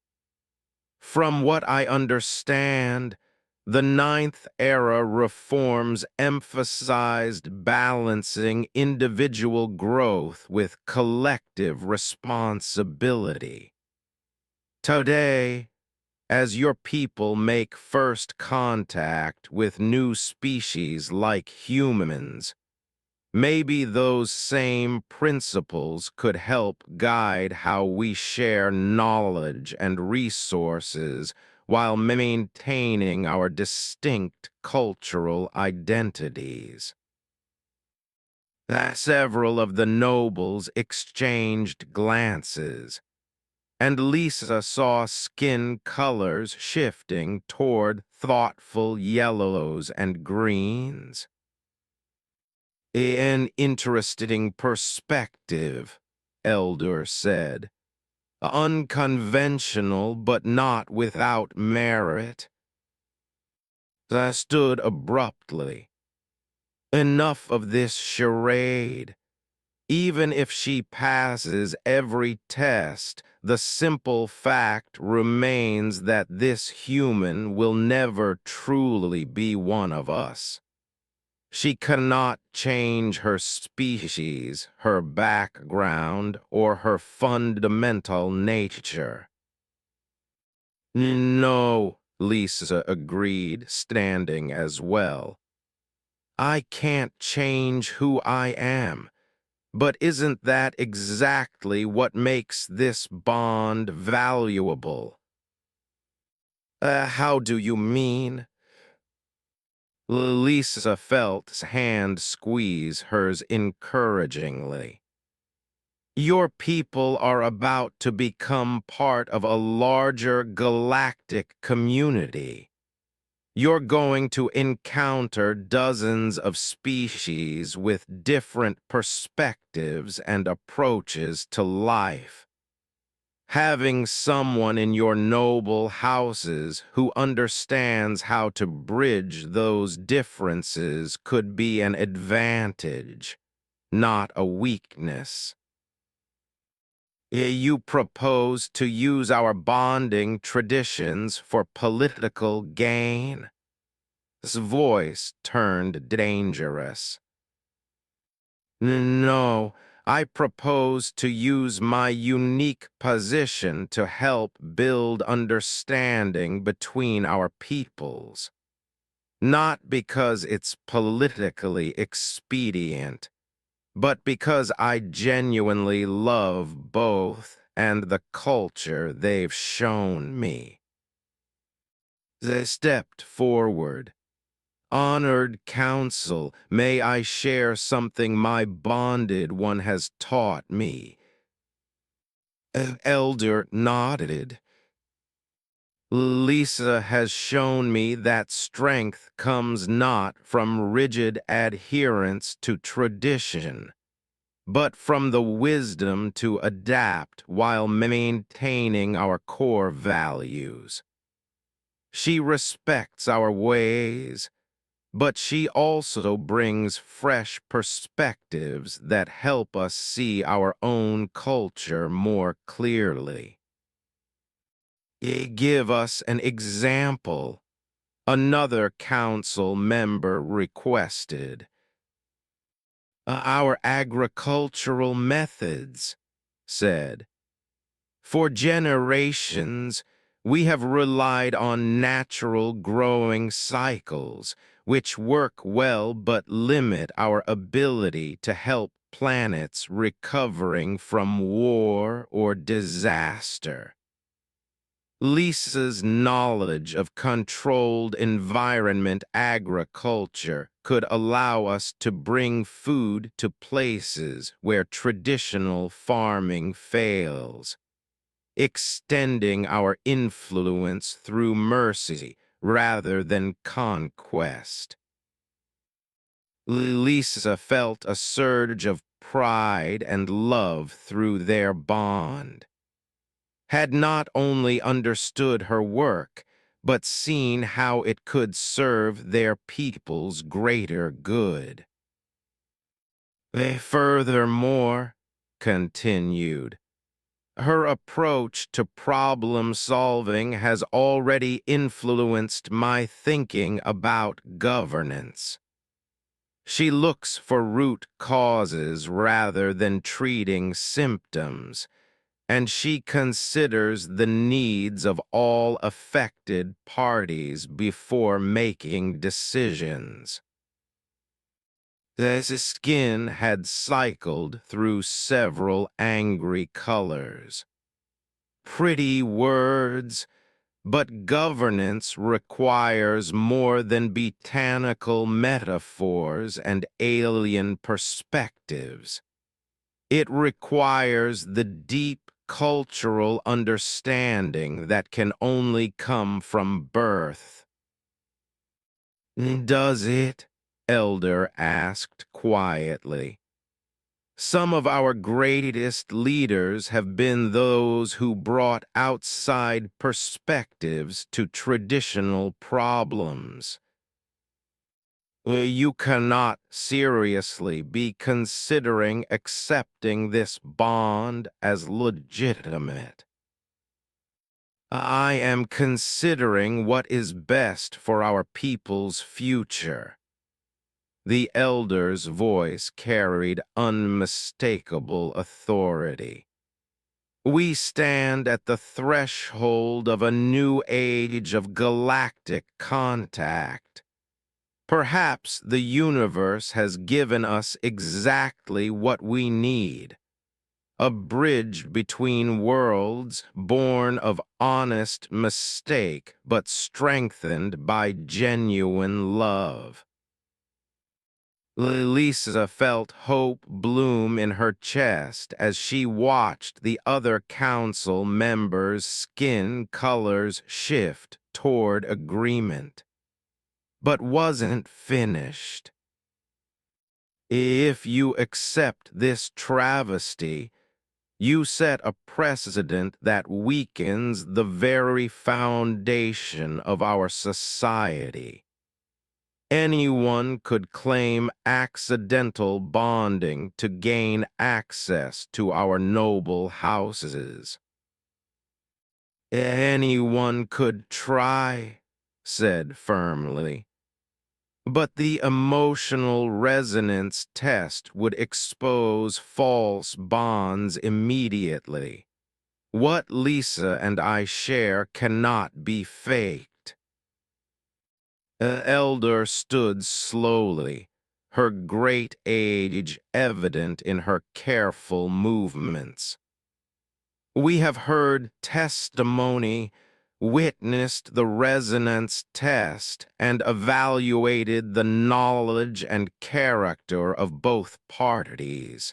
From what I understand, the Ninth Era reforms emphasized balancing individual growth with collective responsibility. Today, as your people make first contact with new species like humans, maybe those same principles could help guide how we share knowledge and resources while maintaining our distinct cultural identities. Several of the nobles exchanged glances, and Lisa saw skin colors shifting toward thoughtful yellows and greens. An interesting perspective, Elder said. Unconventional, but not without merit. I stood abruptly. Enough of this charade. Even if she passes every test, the simple fact remains that this human will never truly be one of us. She cannot change her species, her background, or her fundamental nature. No, Lisa agreed, standing as well. I can't change who I am. But isn't that exactly what makes this bond valuable? How do you mean? Lisa felt's hand squeeze hers encouragingly. Your people are about to become part of a larger galactic community. You're going to encounter dozens of species with different perspectives and approaches to life. Having someone in your noble houses who understands how to bridge those differences could be an advantage, not a weakness. You propose to use our bonding traditions for political gain? His voice turned dangerous. No, I propose to use my unique position to help build understanding between our peoples. Not because it's politically expedient, but because I genuinely love both and the culture they've shown me. They stepped forward. Honored counsel, may I share something my bonded one has taught me? Elder nodded. Lisa has shown me that strength comes not from rigid adherence to tradition, but from the wisdom to adapt while maintaining our core values. She respects our ways, but she also brings fresh perspectives that help us see our own culture more clearly. Give us an example, another council member requested. Our agricultural methods, said. For generations, we have relied on natural growing cycles, which work well but limit our ability to help planets recovering from war or disaster. Lisa's knowledge of controlled environment agriculture could allow us to bring food to places where traditional farming fails, extending our influence through mercy rather than conquest. Lisa felt a surge of pride and love through their bond. Had not only understood her work, but seen how it could serve their people's greater good. Furthermore, continued, her approach to problem solving has already influenced my thinking about governance. She looks for root causes rather than treating symptoms, and she considers the needs of all affected parties before making decisions. The skin had cycled through several angry colors. Pretty words, But governance requires more than botanical metaphors and alien perspectives. It requires the deep cultural understanding that can only come from birth. Does it? Elder asked quietly. Some of our greatest leaders have been those who brought outside perspectives to traditional problems. You cannot seriously be considering accepting this bond as legitimate. I am considering what is best for our people's future. The elder's voice carried unmistakable authority. We stand at the threshold of a new age of galactic contact. Perhaps the universe has given us exactly what we need. A bridge between worlds born of honest mistake but strengthened by genuine love. Lisa felt hope bloom in her chest as she watched the other council members' skin colors shift toward agreement, but wasn't finished. If you accept this travesty, you set a precedent that weakens the very foundation of our society. Anyone could claim accidental bonding to gain access to our noble houses. Anyone could try, said firmly. But the emotional resonance test would expose false bonds immediately. What Lisa and I share cannot be faked. Elder stood slowly, her great age evident in her careful movements. We have heard testimony, witnessed the resonance test, and evaluated the knowledge and character of both parties.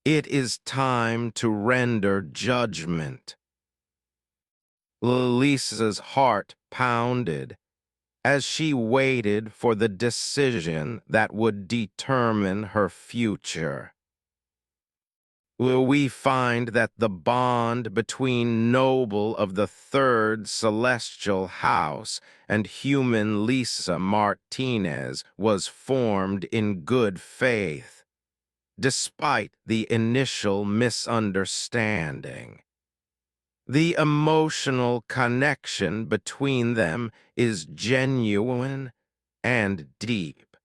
It is time to render judgment. Lisa's heart pounded as she waited for the decision that would determine her future. Will we find that the bond between noble of the third celestial house and human Lisa Martinez was formed in good faith, despite the initial misunderstanding? The emotional connection between them is genuine and deep.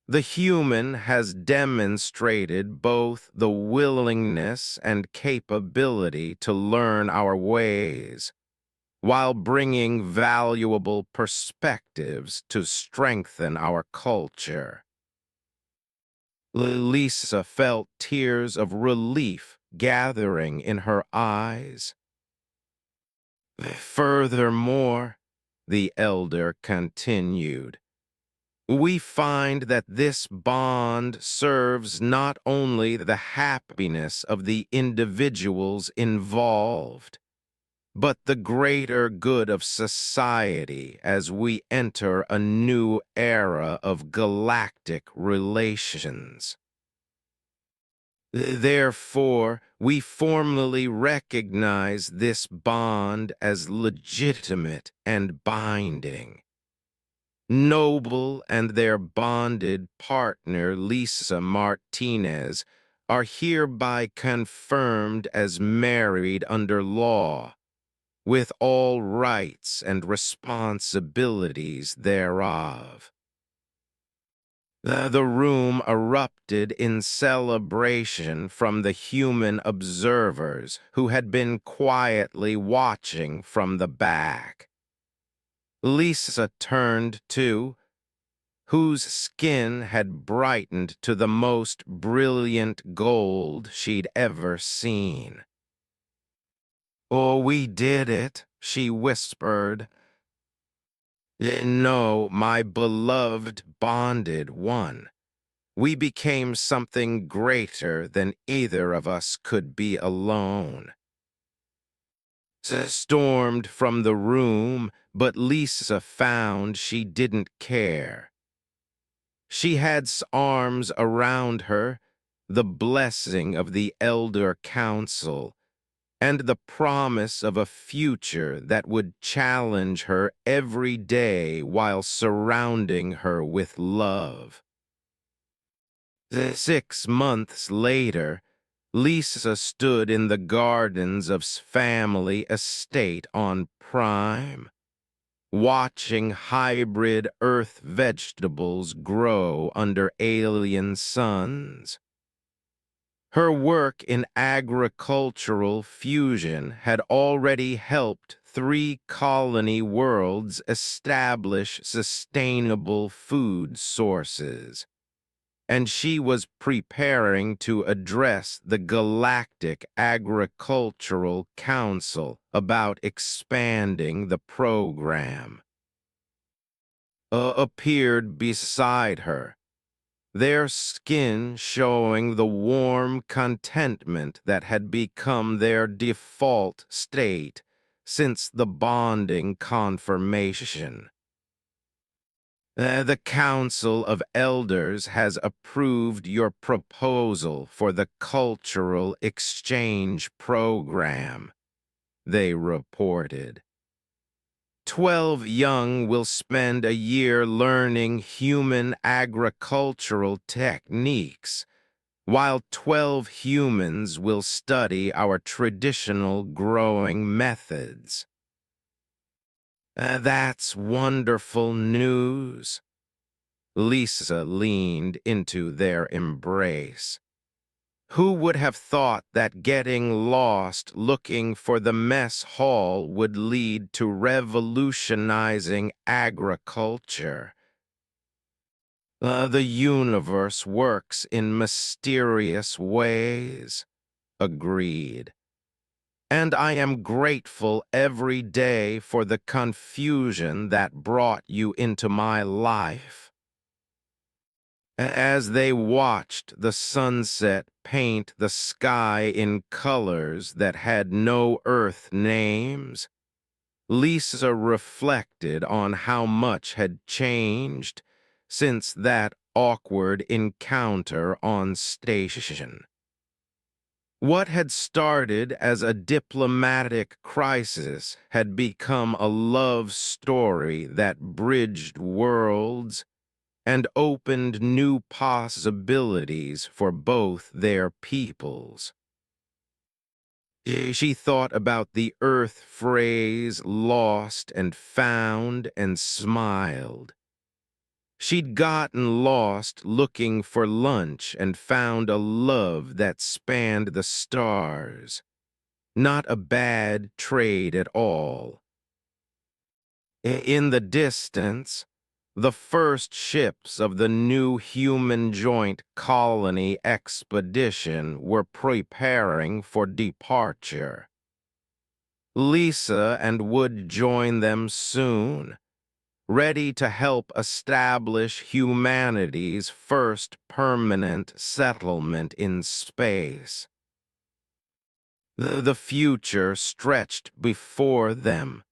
The human has demonstrated both the willingness and capability to learn our ways, while bringing valuable perspectives to strengthen our culture. Lisa felt tears of relief gathering in her eyes. Furthermore, the elder continued, we find that this bond serves not only the happiness of the individuals involved, but the greater good of society as we enter a new era of galactic relations. Therefore, we formally recognize this bond as legitimate and binding. Noble and their bonded partner, Lisa Martinez, are hereby confirmed as married under law, with all rights and responsibilities thereof. The room erupted in celebration from the human observers who had been quietly watching from the back. Lisa turned to, whose skin had brightened to the most brilliant gold she'd ever seen. "Oh, we did it," she whispered. No, my beloved bonded one. We became something greater than either of us could be alone. Stormed from the room, but Lisa found she didn't care. She had arms around her, the blessing of the elder council, and the promise of a future that would challenge her every day while surrounding her with love. 6 months later, Lisa stood in the gardens of family estate on Prime, watching hybrid earth vegetables grow under alien suns. Her work in agricultural fusion had already helped 3 colony worlds establish sustainable food sources, and she was preparing to address the Galactic Agricultural Council about expanding the program. Appeared beside her, their skin showing the warm contentment that had become their default state since the bonding confirmation. The Council of Elders has approved your proposal for the Cultural Exchange Program, they reported. 12 young will spend a year learning human agricultural techniques, while 12 humans will study our traditional growing methods. That's wonderful news. Lisa leaned into their embrace. Who would have thought that getting lost looking for the mess hall would lead to revolutionizing agriculture? The universe works in mysterious ways, agreed. And I am grateful every day for the confusion that brought you into my life. As they watched the sunset paint the sky in colors that had no Earth names, Lisa reflected on how much had changed since that awkward encounter on station. What had started as a diplomatic crisis had become a love story that bridged worlds and opened new possibilities for both their peoples. She thought about the Earth phrase lost and found and smiled. She'd gotten lost looking for lunch and found a love that spanned the stars. Not a bad trade at all. In the distance, the first ships of the new human joint colony expedition were preparing for departure. Lisa and would join them soon, ready to help establish humanity's first permanent settlement in space. The future stretched before them,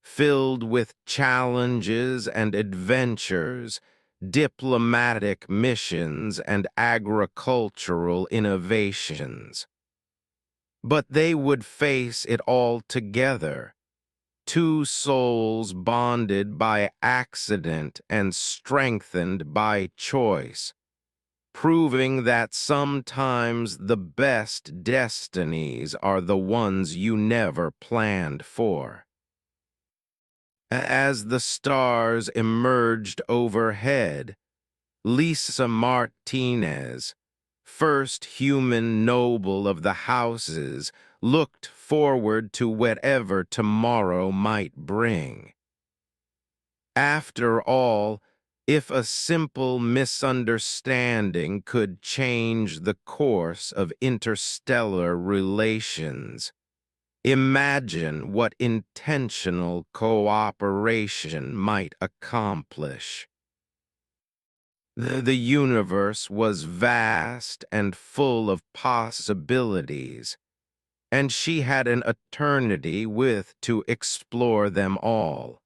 filled with challenges and adventures, diplomatic missions, and agricultural innovations. But they would face it all together, 2 souls bonded by accident and strengthened by choice, proving that sometimes the best destinies are the ones you never planned for. As the stars emerged overhead, Lisa Martinez, first human noble of the houses, looked forward to whatever tomorrow might bring. After all, if a simple misunderstanding could change the course of interstellar relations, Imagine what intentional cooperation might accomplish. The universe was vast and full of possibilities, and she had an eternity with to explore them all.